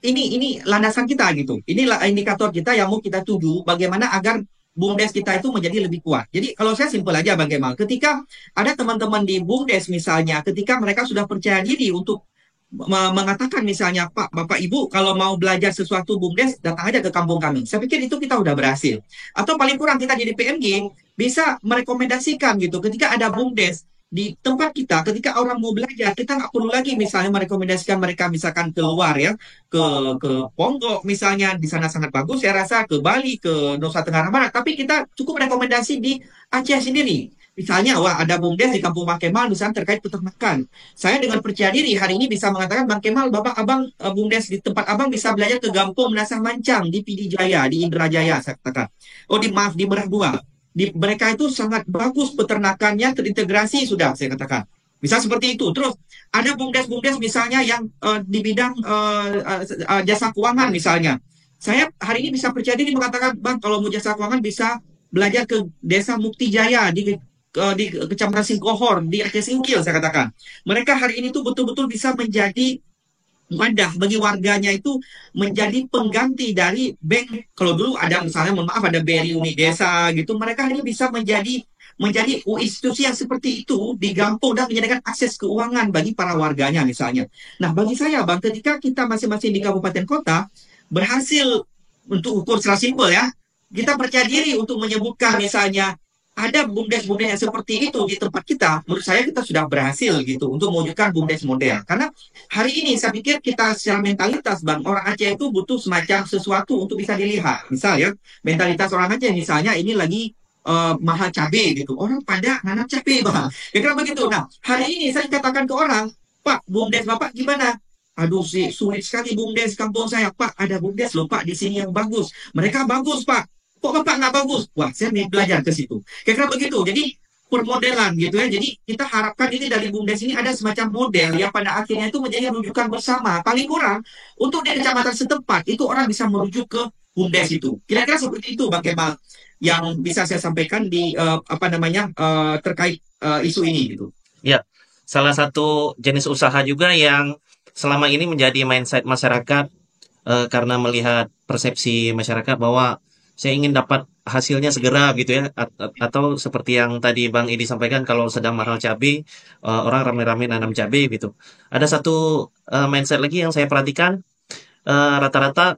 ini landasan kita gitu. Inilah indikator kita yang mau kita tuju bagaimana agar BUMDes kita itu menjadi lebih kuat. Jadi kalau saya simpel aja Bang Kemal, ketika ada teman-teman di BUMDes misalnya, ketika mereka sudah percaya diri untuk mengatakan misalnya Pak, Bapak, Ibu kalau mau belajar sesuatu BUMDes datang aja ke kampung kami. Saya pikir itu kita udah berhasil. Atau paling kurang kita jadi PMG bisa merekomendasikan gitu ketika ada BUMDes di tempat kita ketika orang mau belajar kita nggak perlu lagi misalnya merekomendasikan mereka misalkan keluar ya ke ke Ponggok misalnya di sana sangat bagus saya rasa ke Bali ke Nusa Tenggara Barat tapi kita cukup rekomendasi di Aceh sendiri misalnya wah ada BUMDes di Kampung Bang Kemal misalnya terkait peternakan saya dengan percaya diri hari ini bisa mengatakan Bang Kemal Bapak Abang BUMDes di tempat Abang bisa belajar ke Gampong Menasah Mancang di PD Jaya di Indrajaya saya katakan oh di maaf di Merak Dua di mereka itu sangat bagus peternakannya terintegrasi sudah saya katakan. Misal seperti itu. Terus ada bumdes-bumdes misalnya yang di bidang jasa keuangan misalnya. Saya hari ini bisa percaya diri mengatakan, Bang, kalau mau jasa keuangan bisa belajar ke Desa Mukti Jaya di Kecamatan Singkohor, di Aceh Singkil saya katakan. Mereka hari ini tuh betul-betul bisa menjadi wadah bagi warganya itu menjadi pengganti dari bank. Kalau dulu ada misalnya, mohon maaf, ada BRI Uni Desa gitu, mereka ini bisa menjadi institusi yang seperti itu digampung dan menyediakan akses keuangan bagi para warganya misalnya. Nah, bagi saya, Bang, ketika kita masing-masing di kabupaten kota berhasil untuk ukur secara simpel ya, kita percaya diri untuk menyebutkan misalnya ada bumdes-bumdes yang seperti itu di tempat kita, menurut saya kita sudah berhasil gitu untuk mewujudkan bumdes model. Karena hari ini saya pikir kita secara mentalitas Bang, orang Aceh itu butuh semacam sesuatu untuk bisa dilihat. Misal ya, mentalitas orang Aceh misalnya ini lagi mahal cabai gitu. Orang pada nanam cabai Bang. Kira-kira begitu. Nah, hari ini saya katakan ke orang, Pak, bumdes Bapak gimana? Aduh sih, sulit sekali bumdes kampung saya. Pak, ada bumdes loh Pak di sini yang bagus. Mereka bagus Pak. Kok Bapak nggak bagus? Wah, saya mau belajar ke situ. Kira-kira begitu. Jadi permodelan gitu ya. Jadi kita harapkan ini dari BUMDes ini ada semacam model yang pada akhirnya itu menjadi rujukan bersama. Paling kurang untuk di kecamatan setempat itu orang bisa merujuk ke BUMDes itu. Kira-kira seperti itu Bang Kemal yang bisa saya sampaikan di apa namanya terkait isu ini gitu. Ya, salah satu jenis usaha juga yang selama ini menjadi mindset masyarakat karena melihat persepsi masyarakat bahwa saya ingin dapat hasilnya segera gitu ya atau seperti yang tadi Bang Edi sampaikan kalau sedang mahal cabai orang rame-rame nanam cabai gitu. Ada satu mindset lagi yang saya perhatikan rata-rata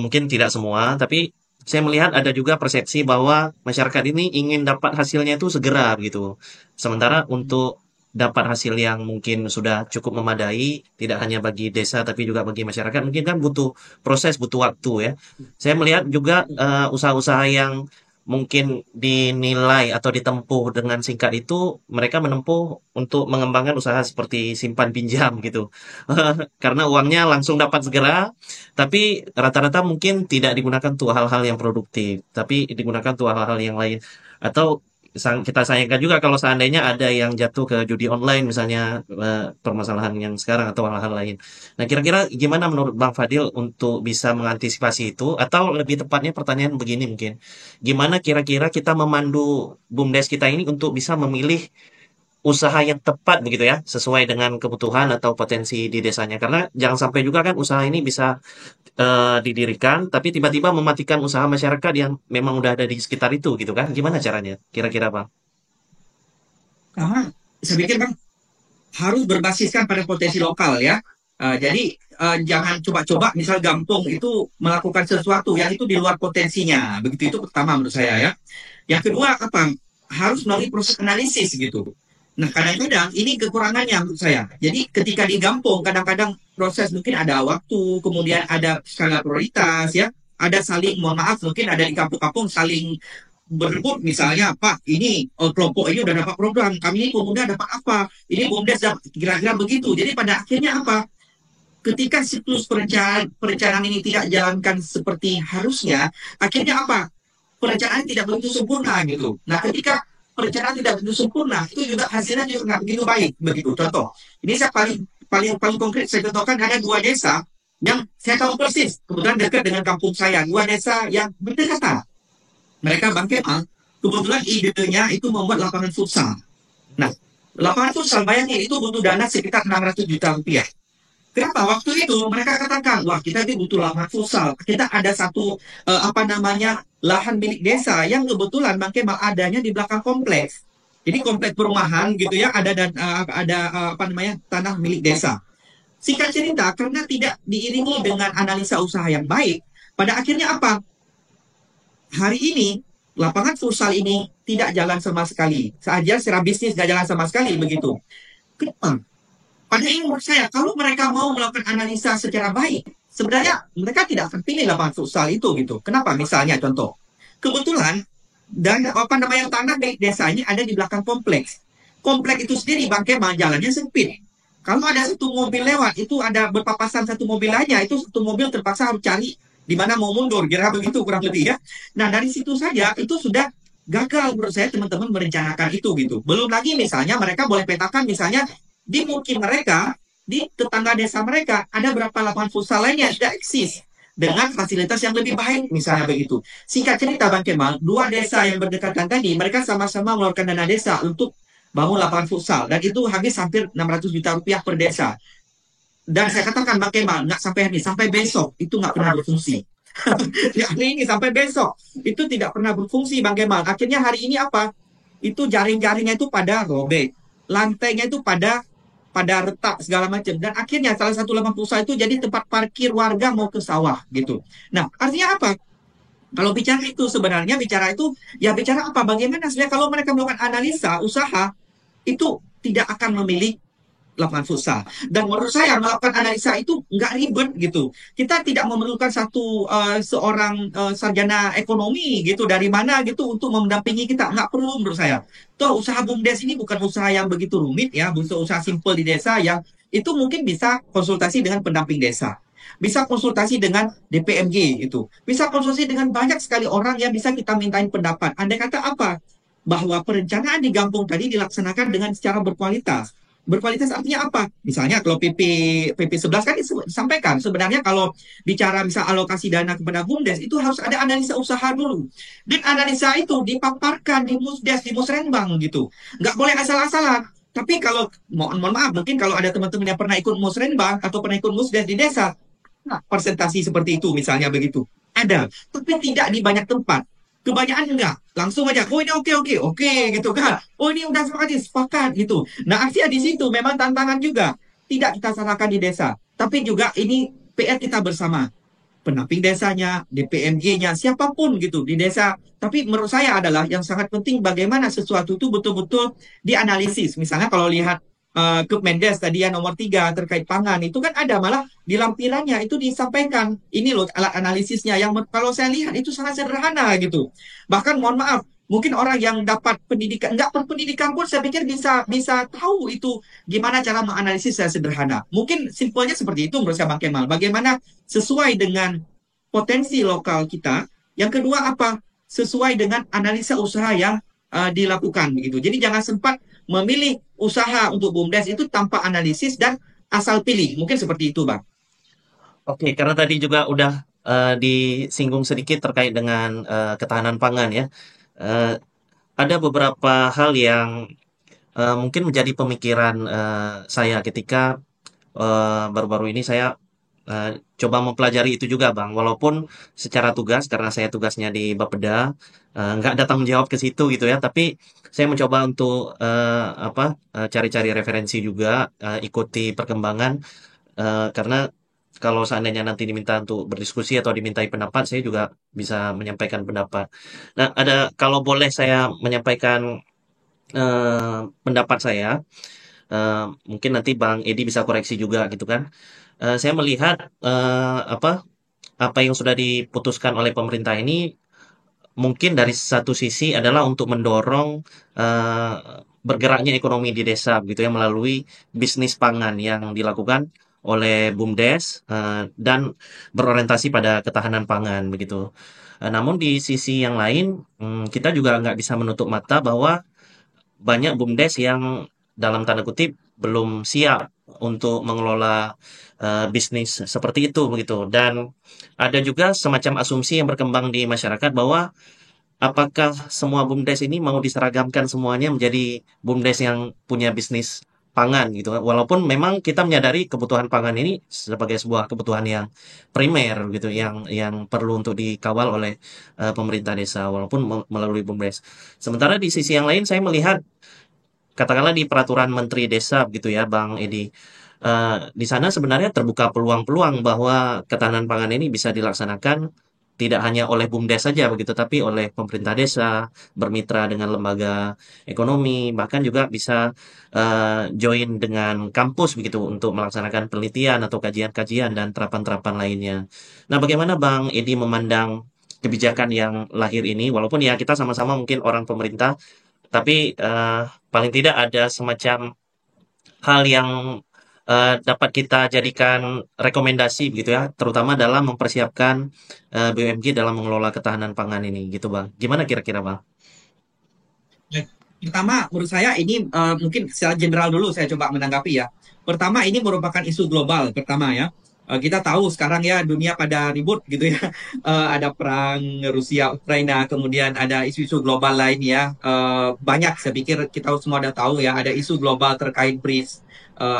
mungkin tidak semua tapi saya melihat ada juga persepsi bahwa masyarakat ini ingin dapat hasilnya itu segera gitu. Sementara untuk dapat hasil yang mungkin sudah cukup memadai, tidak hanya bagi desa tapi juga bagi masyarakat, mungkin kan butuh proses, butuh waktu ya. Saya melihat juga usaha-usaha yang mungkin dinilai atau ditempuh dengan singkat itu, mereka menempuh untuk mengembangkan usaha seperti simpan pinjam gitu. Karena uangnya langsung dapat segera, tapi rata-rata mungkin tidak digunakan untuk hal-hal yang produktif, tapi digunakan untuk hal-hal yang lain. Atau kita sayangkan juga kalau seandainya ada yang jatuh ke judi online misalnya permasalahan yang sekarang atau hal-hal lain. Nah, kira-kira gimana menurut Bang Fadil untuk bisa mengantisipasi itu? Atau lebih tepatnya pertanyaan begini mungkin. Gimana kira-kira kita memandu BUMDes kita ini untuk bisa memilih usaha yang tepat begitu ya, sesuai dengan kebutuhan atau potensi di desanya. Karena jangan sampai juga kan usaha ini bisa didirikan, tapi tiba-tiba mematikan usaha masyarakat yang memang udah ada di sekitar itu gitu kan. Gimana caranya? Kira-kira Bang? Karena saya pikir Bang harus berbasiskan pada potensi lokal ya. Jadi jangan coba-coba misal Gampong itu melakukan sesuatu yang itu di luar potensinya. Begitu itu pertama menurut saya ya. Yang kedua apa? Harus melalui proses analisis gitu. Nah kadang-kadang ini kekurangannya menurut saya. Jadi ketika di Gampong kadang-kadang proses mungkin ada waktu, kemudian ada skala prioritas ya. Ada saling, mohon maaf, mungkin ada di kampung-kampung saling berebut misalnya Pak ini kelompok ini udah dapat program kami ini pemuda dapat apa ini BUMDes dapat kira-kira begitu jadi pada akhirnya apa ketika siklus perencanaan ini tidak jalankan seperti harusnya akhirnya apa perencanaan tidak begitu sempurna gitu nah ketika perencanaan tidak begitu sempurna itu juga hasilnya juga nggak begitu baik begitu contoh ini saya paling konkret saya contohkan ada dua desa yang saya tahu persis kebetulan dekat dengan kampung saya dua desa yang berdekatan mereka Bang Kemal, kebetulan idenya itu membuat lapangan futsal. Nah, lapangan futsal bayangin itu butuh dana sekitar 600 juta rupiah. Kenapa? Waktu itu mereka katakan, wah kita ini butuh lapangan futsal. Kita ada satu apa namanya lahan milik desa yang kebetulan Bang Kemal adanya di belakang kompleks. Jadi kompleks perumahan gitu ya ada dan ada apa namanya tanah milik desa. Singkat cerita, karena tidak diiringi dengan analisa usaha yang baik, pada akhirnya apa? Hari ini lapangan futsal ini tidak jalan sama sekali. Saja secara bisnis nggak jalan sama sekali begitu. Kenapa? Padahal menurut saya, kalau mereka mau melakukan analisa secara baik, sebenarnya mereka tidak akan pilih lapangan futsal itu gitu. Kenapa? Misalnya contoh, kebetulan dan apa namanya tanah di desa ini ada di belakang kompleks. Kompleks itu sendiri Bang Kemal jalannya sempit. Kalau ada satu mobil lewat, itu ada berpapasan satu mobil aja, itu satu mobil terpaksa harus cari di mana mau mundur, kira begitu kurang lebih ya. Nah dari situ saja itu sudah gagal menurut saya teman-teman merencanakan itu gitu. Belum lagi misalnya mereka boleh petakan misalnya di mungkin mereka di tetangga desa mereka ada berapa lapangan futsal lainnya yang sudah eksis dengan fasilitas yang lebih baik misalnya begitu. Singkat cerita Bang Kemal, dua desa yang berdekatan tadi mereka sama-sama mengeluarkan dana desa untuk bangun lapangan futsal dan itu habis hampir 600 juta rupiah per desa. Dan saya katakan Bang Kemal, nggak sampai hari sampai besok itu nggak pernah berfungsi. Di hari ini sampai besok itu tidak pernah berfungsi Bang Kemal. Akhirnya hari ini apa? Itu jaring-jaringnya itu pada robek, lantainya itu pada retak segala macam dan akhirnya salah satu lapangan futsal itu jadi tempat parkir warga mau ke sawah gitu. Nah, artinya apa? Kalau bicara itu sebenarnya bicara itu ya bicara apa? Bagaimana sebenarnya kalau mereka melakukan analisa usaha itu tidak akan memilih lapangan futsal. Dan menurut saya melakukan analisa itu nggak ribet gitu. Kita tidak memerlukan seorang sarjana ekonomi gitu dari mana gitu untuk mendampingi kita. Nggak perlu menurut saya. Toh usaha BUMDes ini bukan usaha yang begitu rumit ya, bukan usaha simpel di desa yang itu mungkin bisa konsultasi dengan pendamping desa. Bisa konsultasi dengan DPMG itu. Bisa konsultasi dengan banyak sekali orang yang bisa kita mintain pendapat. Andai kata apa? Bahwa perencanaan di kampung tadi dilaksanakan dengan secara berkualitas. Berkualitas artinya apa? Misalnya kalau PP 11 kan disampaikan sebenarnya kalau bicara misal alokasi dana kepada BUMDes itu harus ada analisa usaha dulu. Dan analisa itu dipaparkan di MUSDes, di Musrenbang gitu. Nggak boleh asal-asalan. Tapi kalau mohon maaf mungkin kalau ada teman-teman yang pernah ikut Musrenbang atau pernah ikut MUSDes di desa, nah, presentasi seperti itu misalnya begitu. Ada, tapi tidak di banyak tempat. Kebanyakan enggak. Langsung aja, oh ini oke, oke, oke gitu kan. Oh ini udah sepakat, sepakat gitu. Nah akhirnya di situ memang tantangan juga. Tidak kita salahkan di desa. Tapi juga ini PR kita bersama. Pendamping desanya, DPMG-nya, siapapun gitu di desa. Tapi menurut saya adalah yang sangat penting bagaimana sesuatu itu betul-betul dianalisis. Misalnya kalau lihat Kepmendes tadi ya nomor 3 terkait pangan itu kan ada malah di lampirannya itu disampaikan ini loh alat analisisnya yang kalau saya lihat itu sangat sederhana gitu. Bahkan mohon maaf, mungkin orang yang dapat pendidikan nggak berpendidikan pun saya pikir bisa bisa tahu itu gimana cara menganalisis saya sederhana. Mungkin simpelnya seperti itu menurut saya Bang Kemal. Bagaimana sesuai dengan potensi lokal kita. Yang kedua apa? Sesuai dengan analisa usaha yang dilakukan begitu. Jadi jangan sempat memilih usaha untuk BUMDes itu tanpa analisis dan asal pilih. Mungkin seperti itu, Bang. Oke, karena tadi juga udah disinggung sedikit terkait dengan ketahanan pangan ya. Eh, ada beberapa hal yang mungkin menjadi pemikiran saya ketika baru-baru ini saya coba mempelajari itu juga, Bang. Walaupun secara tugas, karena saya tugasnya di Bapeda, nggak ada tanggung jawab ke situ gitu ya. Tapi saya mencoba untuk cari-cari referensi juga, ikuti perkembangan. Karena kalau seandainya nanti diminta untuk berdiskusi atau dimintai pendapat, saya juga bisa menyampaikan pendapat. Nah, kalau boleh saya menyampaikan pendapat saya, mungkin nanti Bang Edi bisa koreksi juga gitu kan. Saya melihat apa yang sudah diputuskan oleh pemerintah ini mungkin dari satu sisi adalah untuk mendorong eh, bergeraknya ekonomi di desa gitu ya melalui bisnis pangan yang dilakukan oleh BUMDes dan berorientasi pada ketahanan pangan begitu. Namun di sisi yang lain kita juga nggak bisa menutup mata bahwa banyak BUMDes yang dalam tanda kutip belum siap untuk mengelola bisnis seperti itu begitu. Dan ada juga semacam asumsi yang berkembang di masyarakat bahwa apakah semua BUMDes ini mau diseragamkan semuanya menjadi BUMDes yang punya bisnis pangan gitu kan. Walaupun memang kita menyadari kebutuhan pangan ini sebagai sebuah kebutuhan yang primer gitu, yang perlu untuk dikawal oleh pemerintah desa walaupun melalui BUMDes. Sementara di sisi yang lain saya melihat katakanlah di peraturan Menteri Desa gitu ya Bang Edi. Di sana sebenarnya terbuka peluang-peluang bahwa ketahanan pangan ini bisa dilaksanakan tidak hanya oleh BUMDes saja begitu, tapi oleh pemerintah desa, bermitra dengan lembaga ekonomi, bahkan juga bisa join dengan kampus begitu untuk melaksanakan penelitian atau kajian-kajian dan terapan-terapan lainnya. Nah, bagaimana Bang Edi memandang kebijakan yang lahir ini? Walaupun ya kita sama-sama mungkin orang pemerintah, tapi paling tidak ada semacam hal yang dapat kita jadikan rekomendasi begitu ya, terutama dalam mempersiapkan BUMG dalam mengelola ketahanan pangan ini gitu Bang. Gimana kira-kira Bang? Ya, pertama, menurut saya ini mungkin secara general dulu saya coba menanggapi ya. Pertama, ini merupakan isu global pertama ya. Kita tahu sekarang ya dunia pada ribut gitu ya. Ada perang Rusia Ukraina, kemudian ada isu-isu global lain ya. Banyak saya pikir kita semua udah tahu ya. Ada isu global terkait BRICS,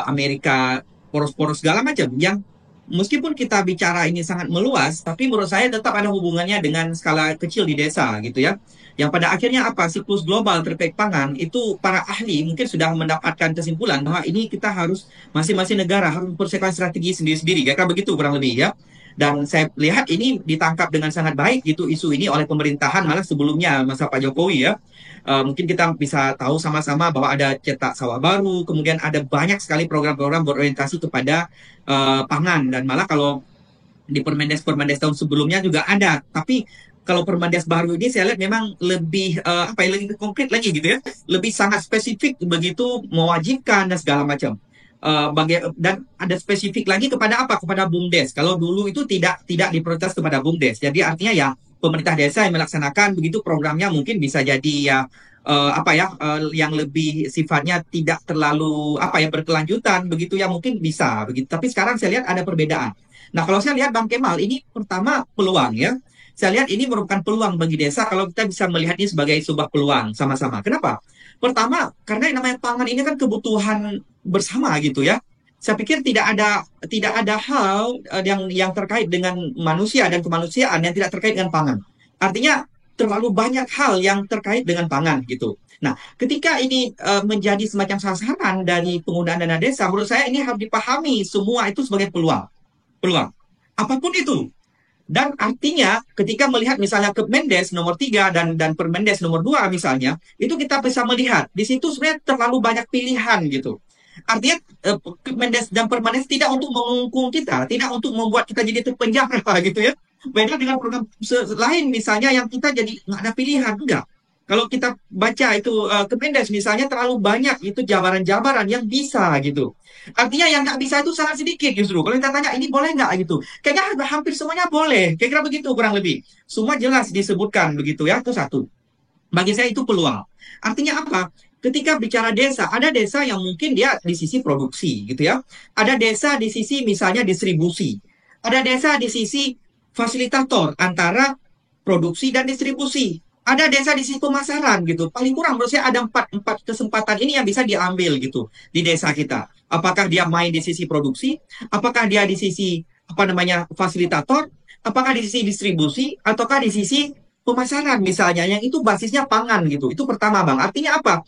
Amerika, poros-poros segala macam yang meskipun kita bicara ini sangat meluas, tapi menurut saya tetap ada hubungannya dengan skala kecil di desa gitu ya. Yang pada akhirnya apa? Siklus global terkait pangan itu para ahli mungkin sudah mendapatkan kesimpulan bahwa ini kita harus masing-masing negara harus mempersiapkan strategi sendiri-sendiri. Kira-kira begitu kurang lebih ya. Dan saya lihat ini ditangkap dengan sangat baik gitu isu ini oleh pemerintahan malah sebelumnya masa Pak Jokowi ya. Mungkin kita bisa tahu sama-sama bahwa ada cetak sawah baru, kemudian ada banyak sekali program-program berorientasi kepada pangan dan malah kalau di Permendes tahun sebelumnya juga ada. Tapi kalau Permendes baru ini saya lihat memang lebih apa ya lebih konkret lagi gitu ya, lebih sangat spesifik begitu mewajibkan dan segala macam. Dan ada spesifik lagi kepada apa? Kepada BUMDes. Kalau dulu itu tidak diprioritas kepada BUMDes. Jadi artinya ya pemerintah desa yang melaksanakan begitu programnya mungkin bisa jadi ya apa ya yang lebih sifatnya tidak terlalu apa ya berkelanjutan begitu ya mungkin bisa begitu. Tapi sekarang saya lihat ada perbedaan. Nah, kalau saya lihat Bang Kemal, ini pertama peluang ya. Saya lihat ini merupakan peluang bagi desa kalau kita bisa melihat ini sebagai sebuah peluang sama-sama. Kenapa? Pertama, karena yang namanya pangan ini kan kebutuhan bersama gitu ya. Saya pikir tidak ada hal yang terkait dengan manusia dan kemanusiaan yang tidak terkait dengan pangan. Artinya terlalu banyak hal yang terkait dengan pangan gitu. Nah, ketika ini menjadi semacam sasaran dari penggunaan dana desa, menurut saya ini harus dipahami semua itu sebagai peluang. Apapun itu. Dan artinya ketika melihat misalnya Kemendes nomor 3 dan Permendes nomor 2 misalnya, itu kita bisa melihat di situ sebenarnya terlalu banyak pilihan gitu. Artinya Kemendes dan Permendes tidak untuk mengungkung kita, tidak untuk membuat kita jadi terpenjara gitu ya. Beda dengan program lain misalnya yang kita jadi nggak ada pilihan, enggak. Kalau kita baca itu Kemendes misalnya terlalu banyak itu jabaran-jabaran yang bisa gitu. Artinya yang nggak bisa itu sangat sedikit justru. Kalau kita tanya ini boleh nggak gitu, kayaknya hampir semuanya boleh. Kira-kira begitu kurang lebih. Semua jelas disebutkan begitu ya. Itu satu. Bagi saya itu peluang. Artinya apa? Ketika bicara desa, ada desa yang mungkin dia di sisi produksi gitu ya. Ada desa di sisi misalnya distribusi. Ada desa di sisi fasilitator antara produksi dan distribusi. Ada desa di sisi pemasaran gitu. Paling kurang menurut saya ada empat kesempatan ini yang bisa diambil gitu di desa kita. Apakah dia main di sisi produksi? Apakah dia di sisi apa namanya fasilitator? Apakah di sisi distribusi? Ataukah di sisi pemasaran misalnya yang itu basisnya pangan gitu. Itu pertama Bang. Artinya apa?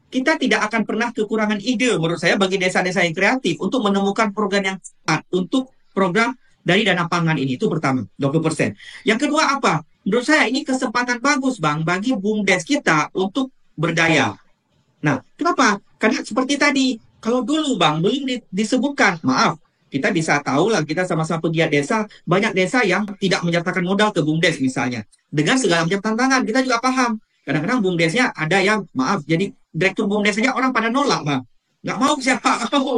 Kita tidak akan pernah kekurangan ide menurut saya bagi desa-desa yang kreatif untuk menemukan program yang tepat untuk program dari dana pangan ini. Itu pertama, 20%. Yang kedua apa? Menurut saya ini kesempatan bagus Bang bagi BUMDes kita untuk berdaya. Nah, kenapa? Karena seperti tadi, kalau dulu Bang belum disebutkan, maaf, kita bisa tahu lah kita sama-sama pegiat desa, banyak desa yang tidak menyertakan modal ke BUMDes misalnya. Dengan segala macam tantangan, kita juga paham. Kadang-kadang BUMDesnya ada yang, maaf, jadi direktur BUMDes saja orang pada nolak, Bang. Nggak mau siapa, nggak mau.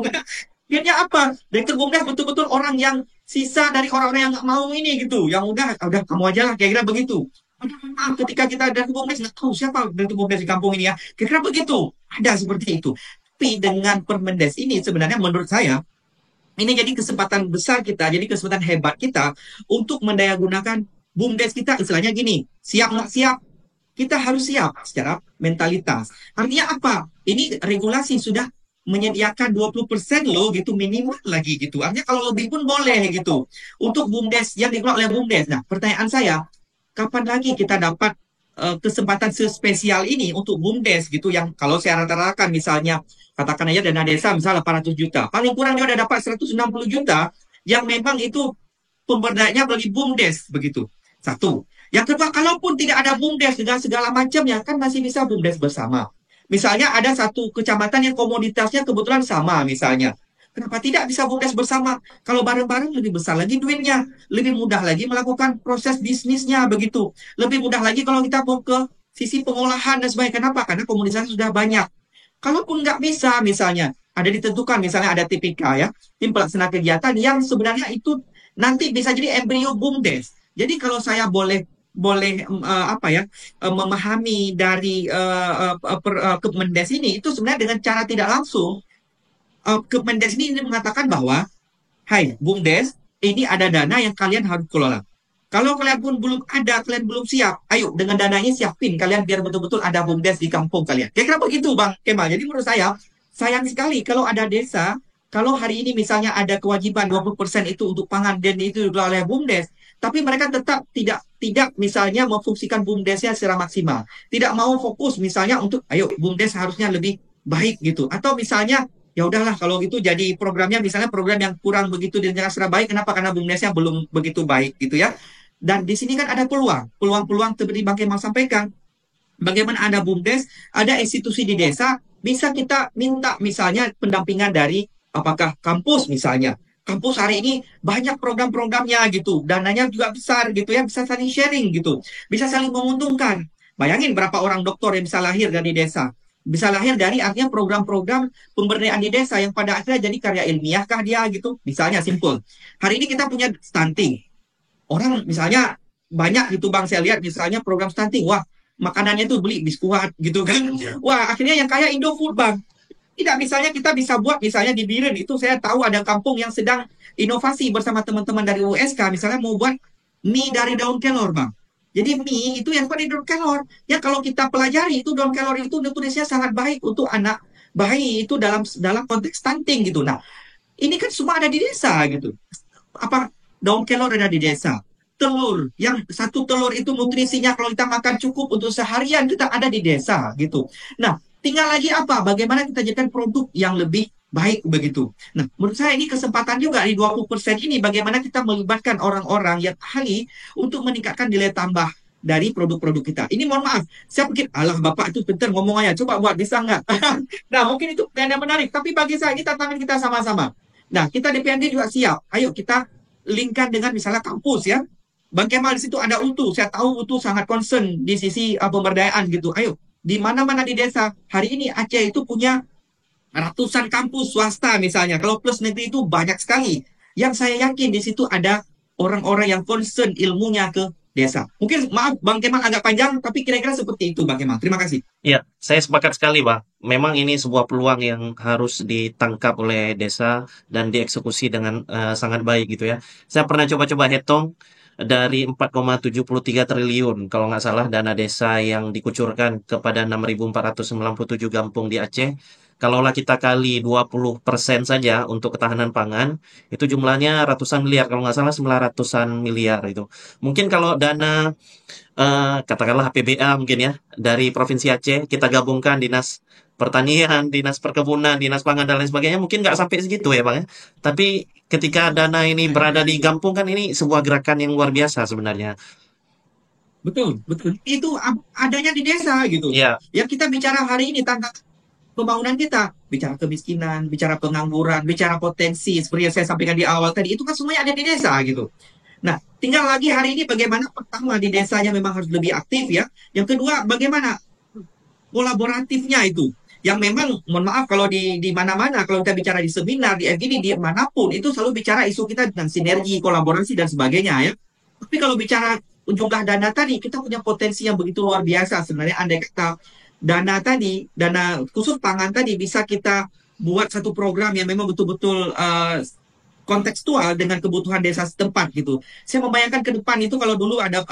Akhirnya apa? Direktur BUMDes betul-betul orang yang sisa dari orang-orang yang nggak mau ini gitu. Yang udah kamu aja lah, kira-kira begitu. Maaf, ketika kita dari BUMDes nggak tahu siapa dari BUMDes di kampung ini ya. Kira-kira begitu. Ada seperti itu. Tapi dengan Permendes ini sebenarnya menurut saya ini jadi kesempatan besar kita, jadi kesempatan hebat kita untuk mendayagunakan BUMDes kita. Istilahnya gini, siap nggak siap? Kita harus siap secara mentalitas. Artinya apa? Ini regulasi sudah menyediakan 20% loh gitu minimal lagi gitu. Artinya kalau lebih pun boleh gitu. Untuk BUMDes yang dikelola oleh BUMDes. Nah, pertanyaan saya, kapan lagi kita dapat kesempatan sespesial ini untuk BUMDes gitu yang kalau saya rata-ratakan misalnya katakan aja dana desa misalnya 800 juta paling kurang dia udah dapat 160 juta yang memang itu pemberdayanya bagi BUMDes begitu Satu. Yang kedua, kalaupun tidak ada BUMDes dengan segala macamnya, kan masih bisa BUMDes bersama. Misalnya ada satu kecamatan yang komoditasnya kebetulan sama misalnya. Kenapa tidak bisa BUMDes bersama? Kalau bareng-bareng lebih besar lagi duitnya. Lebih mudah lagi melakukan proses bisnisnya begitu. Lebih mudah lagi kalau kita mau ke sisi pengolahan dan sebagainya. Kenapa? Karena komoditasnya sudah banyak. Kalaupun nggak bisa, misalnya ada ditentukan, misalnya ada TPK ya, tim pelaksana kegiatan yang sebenarnya itu nanti bisa jadi embrio BUMDes. Jadi kalau saya boleh boleh apa ya memahami dari Kemendes ini itu sebenarnya dengan cara tidak langsung Kemendes ini mengatakan bahwa hai BUMDes, ini ada dana yang kalian harus kelola. Kalau kalian pun belum ada, kalian belum siap, ayo dengan dananya siapin kalian biar betul-betul ada BUMDes di kampung kalian. Kira-kira begitu Bang Kemal. Jadi menurut saya, sayang sekali kalau ada desa, kalau hari ini misalnya ada kewajiban 20% itu untuk pangan dan itu dikelola oleh BUMDes, tapi mereka tetap tidak misalnya memfungsikan BUMDesnya secara maksimal. Tidak mau fokus misalnya untuk, ayo BUMDes harusnya lebih baik gitu. Atau misalnya ya udahlah kalau gitu jadi programnya misalnya program yang kurang begitu direncanakan secara baik. Kenapa? Karena BUMDesnya belum begitu baik gitu ya. Dan di sini kan ada peluang seperti Bang Kemal sampaikan. Bagaimana ada BUMDes, ada institusi di desa, bisa kita minta misalnya pendampingan dari apakah kampus misalnya. Kampus hari ini banyak program-programnya gitu, dananya juga besar gitu ya, bisa saling sharing gitu, bisa saling menguntungkan. Bayangin berapa orang doktor yang bisa lahir dari desa, bisa lahir dari artinya program-program pemberdayaan di desa yang pada akhirnya jadi karya ilmiah kah dia gitu. Misalnya simpel, hari ini kita punya stunting, orang misalnya banyak gitu Bang, saya lihat misalnya program stunting, wah makanannya tuh beli biskuat gitu kan, wah akhirnya yang kaya Indofood Bang. Tidak, misalnya kita bisa buat misalnya di Biren itu saya tahu ada kampung yang sedang inovasi bersama teman-teman dari USK misalnya mau buat mie dari daun kelor Bang. Jadi mie itu yang dari daun kelor ya, kalau kita pelajari itu daun kelor itu nutrisinya sangat baik untuk anak bayi itu dalam dalam konteks stunting gitu. Nah ini kan semua ada di desa gitu. Apa daun kelor ada di desa, telur yang satu telur itu nutrisinya kalau kita makan cukup untuk seharian kita ada di desa gitu. Nah tinggal lagi apa bagaimana kita jadikan produk yang lebih baik begitu. Nah menurut saya ini kesempatan juga di 20% ini bagaimana kita melibatkan orang-orang yang ahli untuk meningkatkan nilai tambah dari produk-produk kita. Ini mohon maaf, saya pikir, alah Bapak itu pintar ngomong aja, coba buat bisa nggak? Nah mungkin itu yang menarik, tapi bagi saya ini tantangan kita sama-sama. Nah, kita DPRD juga siap. Ayo kita linkkan dengan misalnya kampus ya. Bang Kemal di situ ada UTU. Saya tahu UTU sangat concern di sisi pemberdayaan gitu. Ayo, di mana-mana di desa. Hari ini Aceh itu punya ratusan kampus swasta misalnya. Kalau plus negeri itu banyak sekali. Yang saya yakin di situ ada orang-orang yang concern ilmunya ke desa. Mungkin maaf Bang Kemal agak panjang, tapi kira-kira seperti itu Bang Kemal. Terima kasih. Iya, saya sepakat sekali, Bang. Memang ini sebuah peluang yang harus ditangkap oleh desa dan dieksekusi dengan sangat baik gitu ya. Saya pernah coba-coba hitung dari 4,73 triliun kalau nggak salah dana desa yang dikucurkan kepada 6.497 kampung di Aceh. Kalaulah kita kali 20% saja untuk ketahanan pangan, itu jumlahnya ratusan miliar, kalau nggak salah 900-an miliar itu. Mungkin kalau dana katakanlah APBA mungkin ya, dari Provinsi Aceh, kita gabungkan Dinas Pertanian, Dinas Perkebunan, Dinas Pangan, dan lain sebagainya, mungkin nggak sampai segitu ya Bang ya. Tapi ketika dana ini berada di kampung kan ini sebuah gerakan yang luar biasa sebenarnya. Betul, betul. Itu adanya di desa gitu. Ya, Yang kita bicara hari ini tentang pembangunan kita, bicara kemiskinan, bicara pengangguran, bicara potensi, seperti yang saya sampaikan di awal tadi, itu kan semuanya ada di desa gitu. Nah, tinggal lagi hari ini bagaimana pertama di desanya memang harus lebih aktif ya. Yang kedua, bagaimana kolaboratifnya itu. Yang memang, mohon maaf kalau di mana-mana, kalau kita bicara di seminar, di FGD, di manapun, itu selalu bicara isu kita tentang sinergi, kolaborasi, dan sebagainya ya. Tapi kalau bicara jumlah dana tadi, kita punya potensi yang begitu luar biasa sebenarnya. Andai kata dana tadi, dana khusus pangan tadi bisa kita buat satu program yang memang betul-betul kontekstual dengan kebutuhan desa setempat gitu. Saya membayangkan ke depan itu kalau dulu ada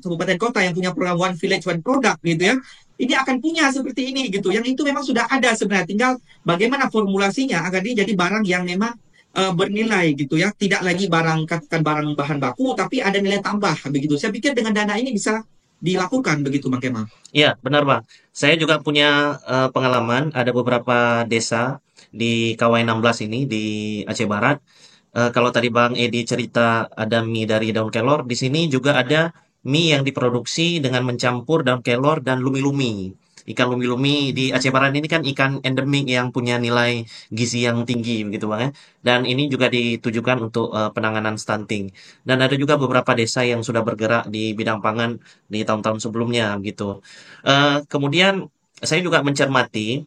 kabupaten kota yang punya program One Village One Product gitu ya. Ini akan punya seperti ini gitu. Yang itu memang sudah ada sebenarnya. Tinggal bagaimana formulasinya agar dia jadi barang yang memang bernilai gitu ya. Tidak lagi barang katakan barang bahan baku tapi ada nilai tambah begitu. Saya pikir dengan dana ini bisa dilakukan begitu Bang Kemal. iya benar Bang. Saya juga punya pengalaman, ada beberapa desa di Kawai 16 ini di Aceh Barat. kalau tadi Bang Edi cerita ada mie dari daun kelor, di sini juga ada mie yang diproduksi dengan mencampur daun kelor dan lumi-lumi. Ikan lumi-lumi di Aceh Barat ini kan ikan endemik yang punya nilai gizi yang tinggi begitu Bang ya. Dan ini juga ditujukan untuk penanganan stunting. Dan ada juga beberapa desa yang sudah bergerak di bidang pangan di tahun-tahun sebelumnya gitu. Kemudian saya juga mencermati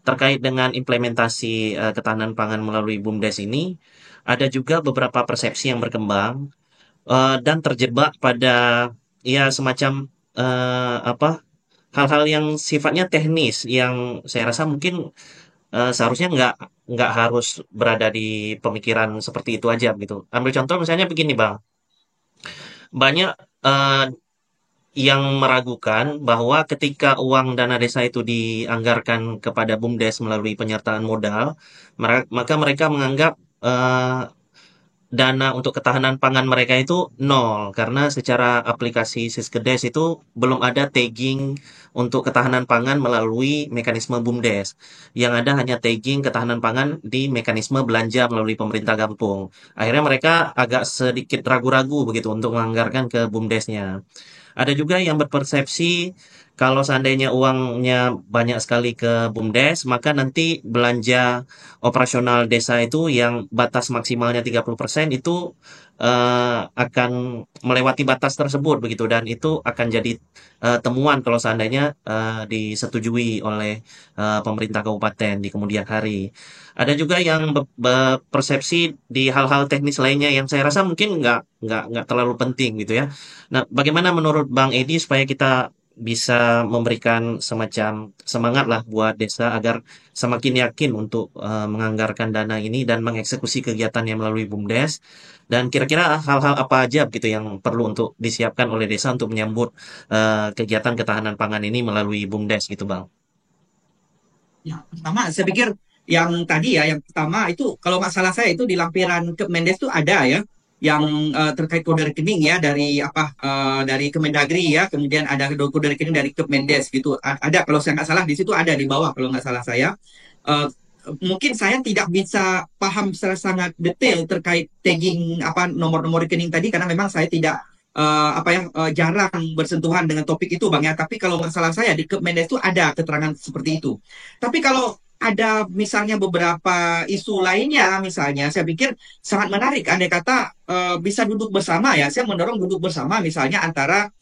terkait dengan implementasi ketahanan pangan melalui BUMDes ini, ada juga beberapa persepsi yang berkembang dan terjebak pada ya semacam apa hal-hal yang sifatnya teknis yang saya rasa mungkin seharusnya nggak harus berada di pemikiran seperti itu aja gitu. Ambil contoh misalnya begini bang, banyak yang meragukan bahwa ketika uang dana desa itu dianggarkan kepada BUMDes melalui penyertaan modal, maka mereka menganggap dana untuk ketahanan pangan mereka itu nol karena secara aplikasi Siskedes itu belum ada tagging untuk ketahanan pangan melalui mekanisme BUMDes. Yang ada hanya tagging ketahanan pangan di mekanisme belanja melalui pemerintah kampung. Akhirnya mereka agak sedikit ragu-ragu begitu untuk menganggarkan ke BUMDesnya. Ada juga yang berpersepsi kalau seandainya uangnya banyak sekali ke BUMDes, maka nanti belanja operasional desa itu yang batas maksimalnya 30% itu akan melewati batas tersebut begitu dan itu akan jadi temuan kalau seandainya disetujui oleh pemerintah kabupaten di kemudian hari. Ada juga yang persepsi di hal-hal teknis lainnya yang saya rasa mungkin nggak terlalu penting gitu ya. Nah, bagaimana menurut Bang Edi supaya kita bisa memberikan semacam semangat lah buat desa agar semakin yakin untuk menganggarkan dana ini dan mengeksekusi kegiatannya melalui BUMDes dan kira-kira hal-hal apa aja gitu yang perlu untuk disiapkan oleh desa untuk menyambut kegiatan ketahanan pangan ini melalui BUMDes gitu Bang. Ya, pertama saya pikir yang tadi ya, yang pertama itu kalau nggak salah saya itu di lampiran Kemendes itu ada ya, yang terkait kode rekening ya dari apa dari Kemendagri ya, kemudian ada kode rekening dari Kemendes gitu. Ada kalau saya nggak salah di situ ada di bawah kalau nggak salah saya. Eh, Mungkin saya tidak bisa paham secara sangat detail terkait tagging apa nomor-nomor rekening tadi karena memang saya tidak apa yang jarang bersentuhan dengan topik itu Bang ya. Tapi kalau nggak salah saya di Kemendes itu ada keterangan seperti itu. Tapi kalau ada misalnya beberapa isu lainnya, misalnya saya pikir sangat menarik. Andai kata bisa duduk bersama ya, saya mendorong duduk bersama misalnya antara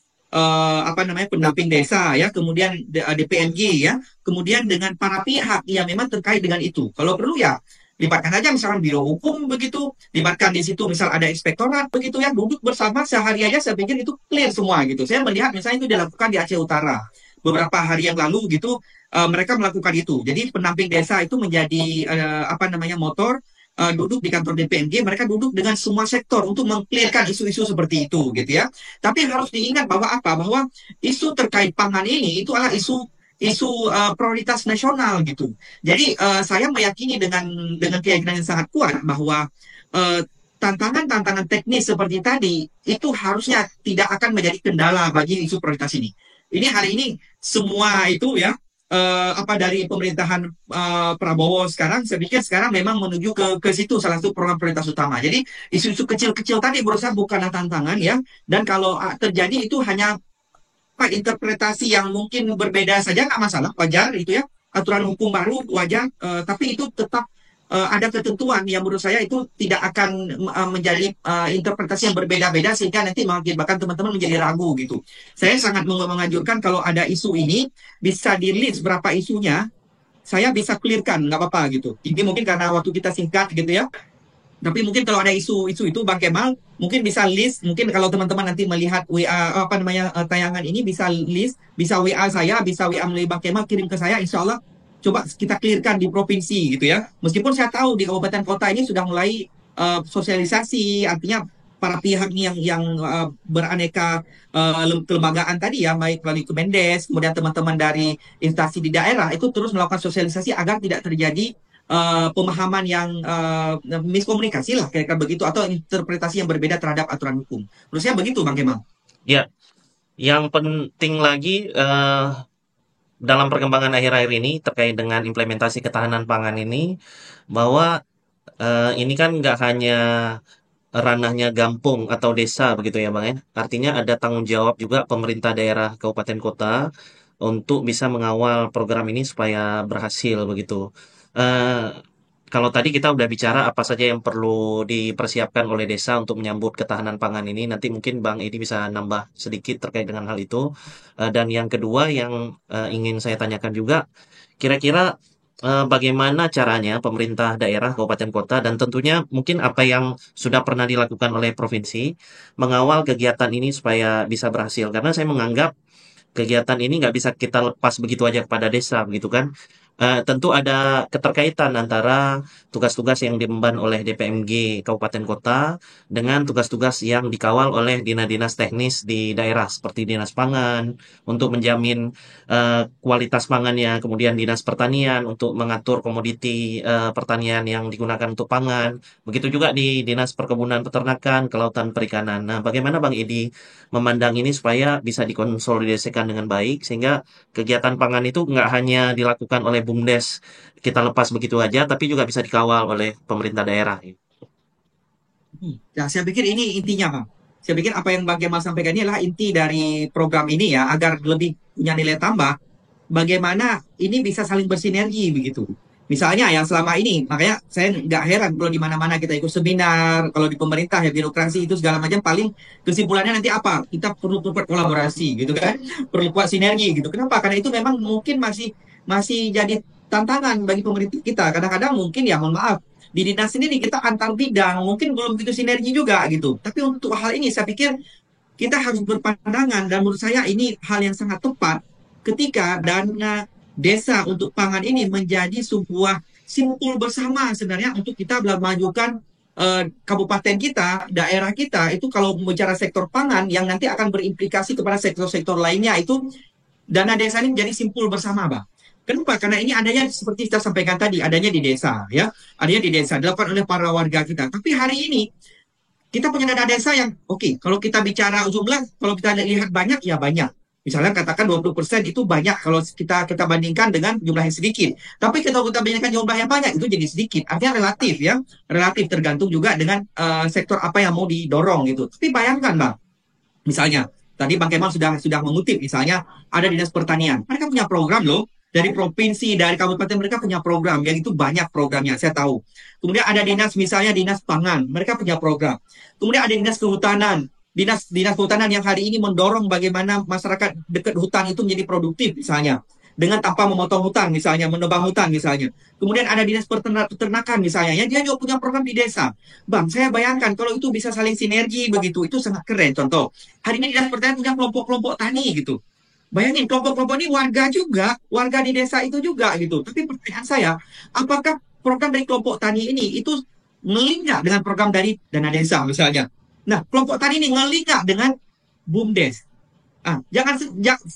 apa namanya pendamping desa ya, kemudian DPNG ya, kemudian dengan para pihak yang memang terkait dengan itu. Kalau perlu ya libatkan aja misalkan biro hukum begitu, libatkan di situ misal ada inspektorat begitu ya, duduk bersama sehari aja saya pikir itu clear semua gitu. Saya melihat misalnya itu dilakukan di Aceh Utara beberapa hari yang lalu gitu, mereka melakukan itu. Jadi pendamping desa itu menjadi apa namanya motor duduk di kantor DPNG, mereka duduk dengan semua sektor untuk mengklirkan isu-isu seperti itu gitu ya. Tapi harus diingat bahwa apa? Bahwa isu terkait pangan ini itu adalah isu prioritas nasional gitu. Jadi saya meyakini dengan keyakinan yang sangat kuat bahwa uh, tantangan-tantangan teknis seperti tadi itu harusnya tidak akan menjadi kendala bagi isu prioritas ini. Ini hari ini semua itu ya apa dari pemerintahan Prabowo sekarang, saya pikir sekarang memang menuju ke situ salah satu program prioritas utama. Jadi isu-isu kecil-kecil tadi berusaha bukanlah tantangan ya, dan kalau terjadi itu hanya apa, interpretasi yang mungkin berbeda saja nggak masalah, wajar itu ya, aturan hukum baru wajar, tapi itu tetap ada ketentuan yang menurut saya itu tidak akan menjadi interpretasi yang berbeda-beda sehingga nanti mengakibatkan teman-teman menjadi ragu gitu. Saya sangat menganjurkan kalau ada isu ini bisa di list berapa isunya, saya bisa clearkan nggak apa-apa gitu. Ini mungkin karena waktu kita singkat gitu ya. Tapi mungkin kalau ada isu-isu itu Bang Kemal mungkin bisa list, mungkin kalau teman-teman nanti melihat WA apa namanya tayangan ini bisa list, bisa WA saya, bisa WA melalui Bang Kemal kirim ke saya, insya Allah coba kita clearkan di provinsi gitu ya. Meskipun saya tahu di kabupaten kota ini sudah mulai sosialisasi, artinya para pihak yang beraneka kelembagaan tadi ya, baik melalui Kemendes, kemudian teman-teman dari instansi di daerah itu terus melakukan sosialisasi agar tidak terjadi pemahaman yang miskomunikasi lah kira-kira begitu atau interpretasi yang berbeda terhadap aturan hukum. Menurut saya begitu Bang Kemal. Ya, yang penting lagi dalam perkembangan akhir-akhir ini terkait dengan implementasi ketahanan pangan ini bahwa ini kan nggak hanya ranahnya Gampung atau desa begitu ya Bang ya. Artinya ada tanggung jawab juga pemerintah daerah kabupaten kota untuk bisa mengawal program ini supaya berhasil begitu. Eh, Kalau tadi kita udah bicara apa saja yang perlu dipersiapkan oleh desa untuk menyambut ketahanan pangan ini, nanti mungkin Bang Edi bisa nambah sedikit terkait dengan hal itu. Dan yang kedua yang ingin saya tanyakan juga, kira-kira bagaimana caranya pemerintah daerah, kabupaten kota, dan tentunya mungkin apa yang sudah pernah dilakukan oleh provinsi mengawal kegiatan ini supaya bisa berhasil? Karena saya menganggap kegiatan ini nggak bisa kita lepas begitu aja kepada desa, begitu kan? Tentu ada keterkaitan antara tugas-tugas yang diemban oleh DPMG Kabupaten Kota dengan tugas-tugas yang dikawal oleh dinas-dinas teknis di daerah seperti Dinas Pangan untuk menjamin kualitas pangannya, kemudian Dinas Pertanian untuk mengatur komoditi pertanian yang digunakan untuk pangan, begitu juga di Dinas Perkebunan Peternakan, Kelautan Perikanan. Nah, bagaimana Bang Edi memandang ini supaya bisa dikonsolidasikan dengan baik sehingga kegiatan pangan itu nggak hanya dilakukan oleh BUMDes kita lepas begitu aja tapi juga bisa dikawal oleh pemerintah daerah. Ya, saya pikir ini intinya, Bang. Saya pikir apa yang Bang Kemal sampaikan ini adalah inti dari program ini ya, agar lebih punya nilai tambah. Bagaimana ini bisa saling bersinergi begitu. Misalnya yang selama ini, makanya saya nggak heran kalau di mana-mana kita ikut seminar, kalau di pemerintah ya birokrasi itu segala macam, paling kesimpulannya nanti apa? Kita perlu buat kolaborasi gitu kan, perlu buat sinergi gitu. Kenapa? Karena itu memang mungkin masih masih jadi tantangan bagi pemerintah kita. Kadang-kadang mungkin ya mohon maaf di dinas sendiri kita antar bidang mungkin belum begitu sinergi juga gitu. Tapi untuk hal ini saya pikir kita harus berpandangan dan menurut saya ini hal yang sangat tepat ketika dana desa untuk pangan ini menjadi sebuah simpul bersama sebenarnya untuk kita memajukan kabupaten kita, daerah kita itu kalau bicara sektor pangan yang nanti akan berimplikasi kepada sektor-sektor lainnya itu dana desa ini menjadi simpul bersama, Bang. Kenapa? Karena ini adanya seperti kita sampaikan tadi, adanya di desa, ya, adanya di desa, dilakukan oleh para warga kita. Tapi hari ini kita punya dana desa yang oke, okay, kalau kita bicara jumlah, kalau kita lihat banyak ya banyak. Misalnya katakan 20% itu banyak kalau kita bandingkan dengan jumlah yang sedikit. Tapi kalau kita bandingkan jumlah yang banyak itu jadi sedikit. Artinya relatif ya, relatif tergantung juga dengan sektor apa yang mau didorong gitu. Tapi bayangkan Bang, misalnya tadi Bang Kemal sudah mengutip misalnya ada dinas pertanian. Mereka punya program loh dari provinsi, dari kabupaten mereka punya program yang itu banyak programnya, saya tahu. Kemudian ada dinas misalnya dinas pangan, mereka punya program. Kemudian ada dinas kehutanan, dinas kehutanan yang hari ini mendorong bagaimana masyarakat dekat hutan itu menjadi produktif misalnya dengan tanpa memotong hutan misalnya, menebang hutan misalnya. Kemudian ada dinas peternakan misalnya, ya dia juga punya program di desa. Bang, saya bayangkan kalau itu bisa saling sinergi begitu, itu sangat keren. Contoh, hari ini dinas pertanian punya kelompok-kelompok tani gitu. Bayangin kelompok-kelompok ini warga juga, warga di desa itu juga gitu. Tapi pertanyaan saya, apakah program dari kelompok tani ini itu ngeling nggak dengan program dari dana desa misalnya? Nah, kelompok tani ini ngeling nggak dengan BUMDes?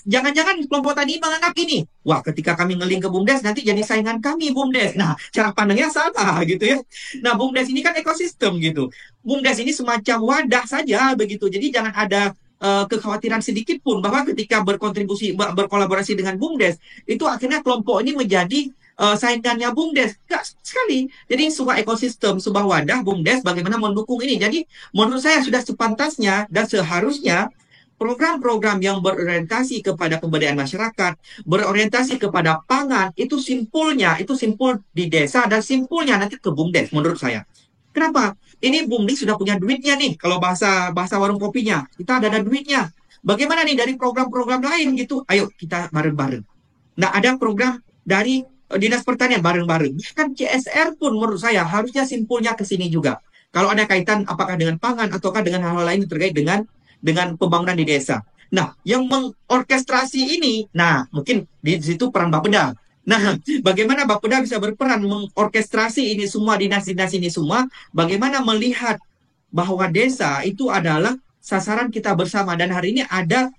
Jangan-jangan kelompok tani menganggap ini, wah ketika kami ngeling ke BUMDes nanti jadi saingan kami BUMDes. Nah, cara pandangnya salah gitu ya. Nah, BUMDes ini kan ekosistem gitu. BUMDes ini semacam wadah saja begitu. Jadi jangan ada kekhawatiran sedikit pun bahwa ketika berkontribusi berkolaborasi dengan BUMDes itu akhirnya kelompok ini menjadi saingannya BUMDes. Enggak sekali. Jadi sebuah ekosistem, sebuah wadah BUMDes bagaimana mendukung ini. Jadi menurut saya sudah sepantasnya dan seharusnya program-program yang berorientasi kepada pemberdayaan masyarakat, berorientasi kepada pangan, itu simpul di desa dan simpulnya nanti ke BUMDes menurut saya. Kenapa? Ini BUMDes sudah punya duitnya nih, kalau bahasa bahasa warung kopinya, kita ada duitnya. Bagaimana nih dari program-program lain gitu? Ayo kita bareng-bareng. Nah, ada program dari Dinas Pertanian bareng-bareng. Bahkan CSR pun menurut saya harusnya simpulnya ke sini juga. Kalau ada kaitan apakah dengan pangan ataukah dengan hal-hal lain terkait dengan pembangunan di desa. Nah, yang mengorkestrasi ini, nah mungkin di situ peran Bapeda. Nah, bagaimana Bapeda bisa berperan mengorkestrasi ini semua dinas-dinas ini semua, bagaimana melihat bahwa desa itu adalah sasaran kita bersama dan hari ini ada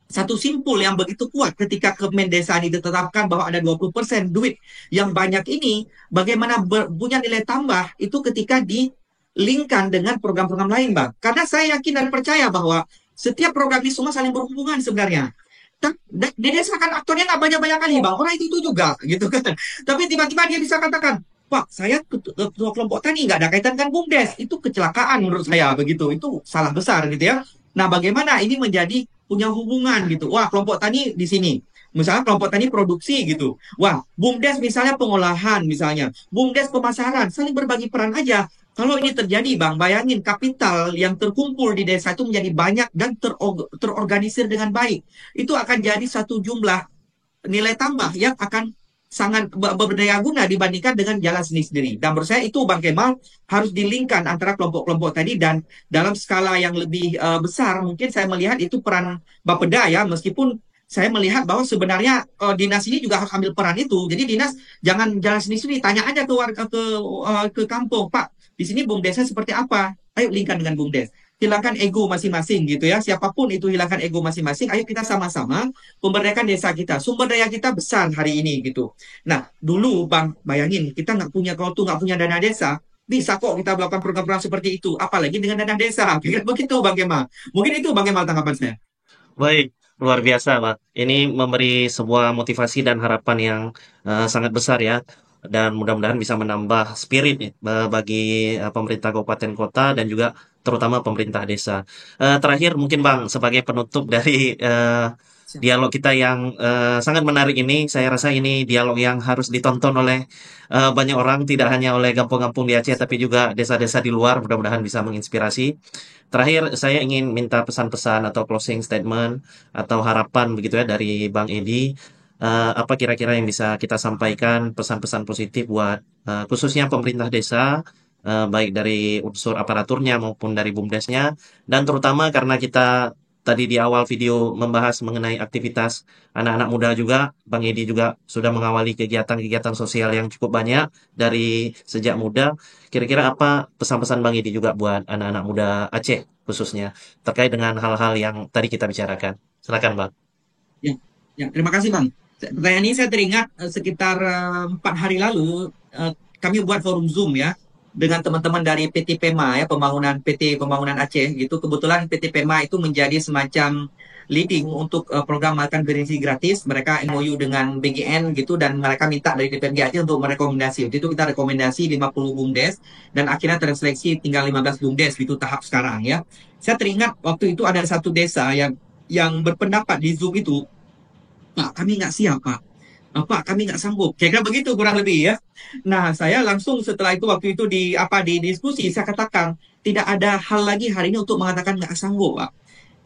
satu simpul yang begitu kuat ketika Kemen Desa ini ditetapkan bahwa ada 20% duit yang banyak ini, bagaimana punya nilai tambah itu ketika dilingkan dengan program-program lain, Bang. Karena saya yakin dan percaya bahwa setiap program ini semua saling berhubungan sebenarnya. Di desa kan aktornya nggak banyak-banyak kali, Bang. Orang itu juga, gitu kan. Tapi tiba-tiba dia bisa katakan, Pak, saya ketua kelompok tani nggak ada kaitan kan BUMDes. Itu kecelakaan menurut saya begitu. Itu salah besar gitu ya. Nah, bagaimana ini menjadi punya hubungan gitu. Wah, kelompok tani di sini. Misalnya kelompok tani produksi gitu. Wah, BUMDes misalnya pengolahan misalnya. BUMDes pemasaran. Saling berbagi peran aja. Kalau ini terjadi, Bang, bayangin kapital yang terkumpul di desa itu menjadi banyak dan terorganisir dengan baik. Itu akan jadi satu jumlah nilai tambah yang akan sangat berdaya guna dibandingkan dengan jalan sendiri-sendiri. Dan menurut saya itu Bang Kemal harus dilingkan antara kelompok-kelompok tadi dan dalam skala yang lebih besar mungkin saya melihat itu peran Bapeda ya meskipun saya melihat bahwa sebenarnya dinas ini juga harus ambil peran itu. Jadi dinas jangan jalan sendiri-sendiri, tanya aja ke warga ke kampung, Pak, di sini BUMDesnya seperti apa? Ayo lingkan dengan BUMDes. Hilangkan ego masing-masing gitu ya. Siapapun itu hilangkan ego masing-masing. Ayo kita sama-sama pemberdayakan desa kita. Sumber daya kita besar hari ini gitu. Nah, dulu Bang, bayangin kita nggak punya kalau tuh nggak punya dana desa, bisa kok kita melakukan program-program seperti itu. Apalagi dengan dana desa. Kira begitu Bang Kemal. Mungkin itu Bang Kemal tanggapan saya. Baik, luar biasa, Pak. Ini memberi sebuah motivasi dan harapan yang sangat besar ya. Dan mudah-mudahan bisa menambah spirit nih, bagi pemerintah kabupaten kota dan juga terutama pemerintah desa. Terakhir mungkin Bang, sebagai penutup dari dialog kita yang sangat menarik ini, saya rasa ini dialog yang harus ditonton oleh banyak orang, tidak hanya oleh kampung-kampung di Aceh, tapi juga desa-desa di luar. Mudah-mudahan bisa menginspirasi. Terakhir, saya ingin minta pesan-pesan atau closing statement atau harapan begitu ya dari Bang Edi. Apa kira-kira yang bisa kita sampaikan pesan-pesan positif buat khususnya pemerintah desa, baik dari unsur aparaturnya maupun dari BUMDesnya, dan terutama karena kita tadi di awal video membahas mengenai aktivitas anak-anak muda juga, Bang Edi juga sudah mengawali kegiatan-kegiatan sosial yang cukup banyak dari sejak muda. Kira-kira apa pesan-pesan Bang Edi juga buat anak-anak muda Aceh khususnya terkait dengan hal-hal yang tadi kita bicarakan? Silakan, Bang. Ya, ya, terima kasih Bang. Pertanyaan ini saya teringat sekitar 4 hari lalu kami buat forum Zoom ya dengan teman-teman dari PT PEMA ya PT Pembangunan Aceh gitu. Kebetulan PT PEMA itu menjadi semacam leading untuk program makan bergizi gratis. Mereka MOU dengan BGN gitu dan mereka minta dari DPRG Aceh untuk merekomendasi. Waktu itu kita rekomendasi 50 BUMDes dan akhirnya terseleksi tinggal 15 BUMDes gitu tahap sekarang ya. Saya teringat waktu itu ada satu desa yang berpendapat di Zoom itu, Pak, kami nggak siap, Pak. Pak, kami nggak sanggup. Kira-kira begitu kurang lebih ya. Nah, saya langsung setelah itu waktu itu di diskusi saya katakan tidak ada hal lagi hari ini untuk mengatakan nggak sanggup, Pak.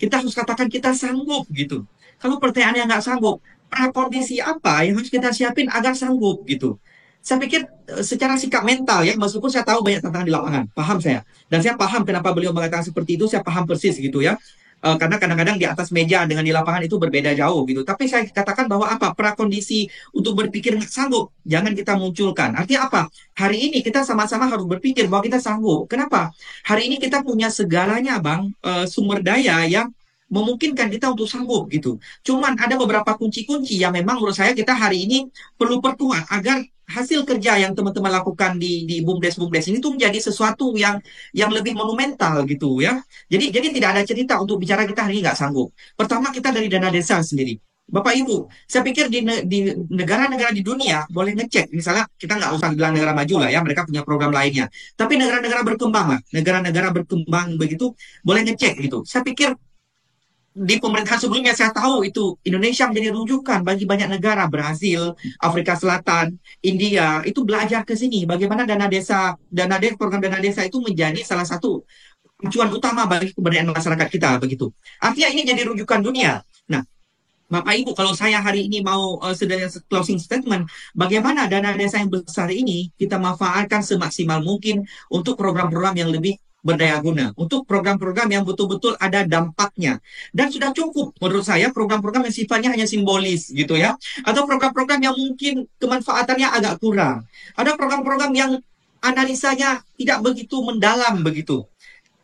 Kita harus katakan kita sanggup gitu. Kalau pertanyaannya nggak sanggup, prakondisi apa yang harus kita siapin agar sanggup gitu. Saya pikir secara sikap mental ya, meskipun saya tahu banyak tantangan di lapangan, paham saya. Dan saya paham kenapa beliau mengatakan seperti itu, saya paham persis gitu ya. Karena kadang-kadang di atas meja dengan di lapangan itu berbeda jauh gitu. Tapi saya katakan bahwa apa prakondisi untuk berpikir nggak sanggup jangan kita munculkan. Artinya apa? Hari ini kita sama-sama harus berpikir bahwa kita sanggup. Kenapa? Hari ini kita punya segalanya, Bang, sumber daya yang memungkinkan kita untuk sanggup gitu. Cuman ada beberapa kunci-kunci yang memang menurut saya kita hari ini perlu perkuat agar hasil kerja yang teman-teman lakukan di BUMDes ini tuh menjadi sesuatu yang lebih monumental gitu ya. Jadi tidak ada cerita untuk bicara kita hari ini nggak sanggup. Pertama kita dari dana desa sendiri. Bapak Ibu, saya pikir di negara-negara di dunia boleh ngecek. Misalnya kita nggak usah bilang negara maju lah ya, mereka punya program lainnya. Tapi negara-negara berkembang lah, negara-negara berkembang begitu boleh ngecek gitu. Saya pikir di pemerintahan sebelumnya saya tahu itu Indonesia menjadi rujukan bagi banyak negara, Brazil, Afrika Selatan, India itu belajar ke sini bagaimana program dana desa itu menjadi salah satu tujuan utama bagi keberdayaan masyarakat kita begitu. Artinya ini jadi rujukan dunia. Nah, Bapak Ibu, kalau saya hari ini mau closing statement, bagaimana dana desa yang besar ini kita manfaatkan semaksimal mungkin untuk program-program yang lebih berdaya guna, untuk program-program yang betul-betul ada dampaknya. Dan sudah cukup menurut saya program-program yang sifatnya hanya simbolis gitu ya, atau program-program yang mungkin kemanfaatannya agak kurang. Ada program-program yang analisanya tidak begitu mendalam begitu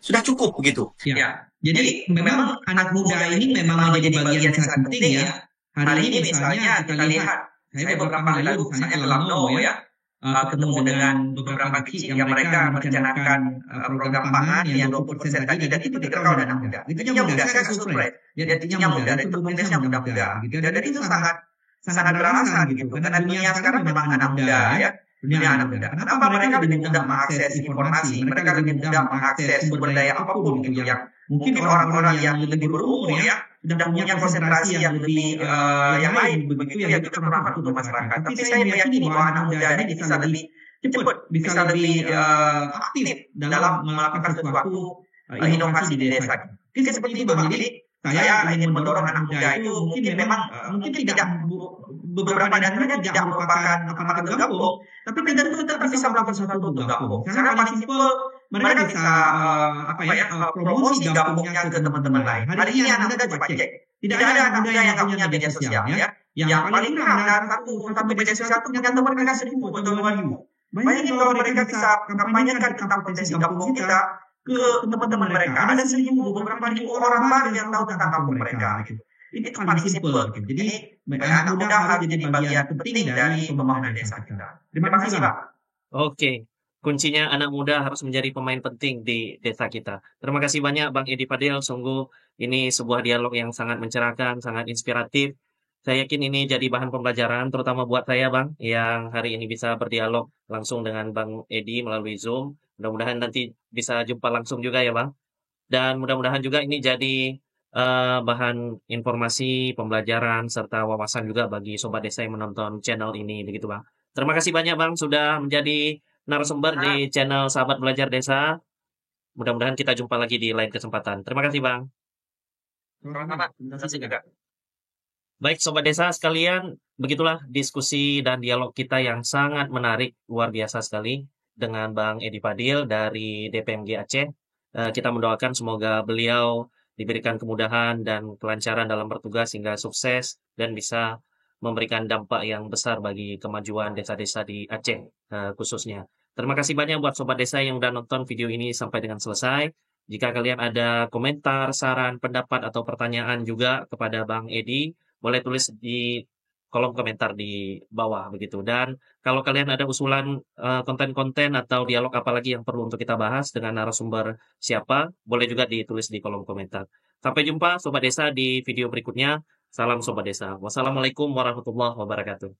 sudah cukup begitu. Ya. Jadi memang anak muda ini memang menjadi bagian yang sangat penting ya. Hari ini misalnya kita lihat, saya beberapa hari lalu misalnya ke Lamno ya, ketemu dengan beberapa kecil yang mereka merencanakan program pangan yang 20% tadi dan itu dikawal anak muda. Intinya muda, saya surprise. Intinya muda, dan itu Indonesia muda-muda. Gitu. Dan itu sangat sangat beralasan gitu. Karena dunia sekarang memang anak muda ya. dunia anak muda. Kenapa mereka lebih mudah mengakses informasi, mereka lebih mudah mengakses sumber daya apapun gitu yang mungkin orang-orang yang lebih berumur ya sudah punya konsentrasi yang lebih yang lain begitu yang itu bermanfaat untuk masyarakat. Tapi saya meyakini bahwa anak muda ini bisa lebih cepat, bisa lebih aktif dalam melakukan sesuatu inovasi di desa. Jadi seperti itu Bang. Jadi saya ingin mendorong anak muda itu mungkin memang mungkin tidak beberapa di antaranya tidak merupakan aparatur gabung, tapi tetap bisa melakukan sesuatu untuk gabung. Karena paling simpel mereka bisa promosi gabungnya ke teman-teman lain. Hari ini anak muda coba cek. Tidak ada anak muda yang nggak punya media sosial ya. Yang paling kurang ada satu media sosial itu punya teman mereka 1.000 atau 2.000. Bayangin kalau mereka bisa kampanyekan tentang potensi gabung kita ke teman-teman mereka. Ada 1.000 beberapa ribu orang baru yang tahu tentang kampung mereka. Gitu. Itu paling simpel. Gitu. Jadi anak muda harus jadi bagian penting dari pembangunan desa kita. Terima kasih Pak. Oke, kuncinya anak muda harus menjadi pemain penting di desa kita. Terima kasih banyak Bang Edi Fadil. Sungguh ini sebuah dialog yang sangat mencerahkan, sangat inspiratif. Saya yakin ini jadi bahan pembelajaran, terutama buat saya Bang, yang hari ini bisa berdialog langsung dengan Bang Edi melalui Zoom. Mudah-mudahan nanti bisa jumpa langsung juga ya Bang. Dan mudah-mudahan juga ini jadi bahan informasi, pembelajaran, serta wawasan juga bagi Sobat Desa yang menonton channel ini, begitu Bang. Terima kasih banyak Bang sudah menjadi narasumber di channel Sahabat Belajar Desa. Mudah-mudahan kita jumpa lagi di lain kesempatan. Terima kasih Bang. Terima kasih juga. Baik Sobat Desa sekalian, begitulah diskusi dan dialog kita yang sangat menarik, luar biasa sekali dengan Bang Edi Fadil dari DPMG Aceh. Kita mendoakan semoga beliau diberikan kemudahan dan kelancaran dalam bertugas hingga sukses dan bisa memberikan dampak yang besar bagi kemajuan desa-desa di Aceh khususnya. Terima kasih banyak buat Sobat Desa yang udah nonton video ini sampai dengan selesai. Jika kalian ada komentar, saran, pendapat, atau pertanyaan juga kepada Bang Edi, boleh tulis di kolom komentar di bawah begitu. Dan kalau kalian ada usulan konten-konten atau dialog apalagi yang perlu untuk kita bahas dengan narasumber siapa, boleh juga ditulis di kolom komentar. Sampai jumpa Sobat Desa di video berikutnya. Salam Sobat Desa. Wassalamualaikum warahmatullahi wabarakatuh.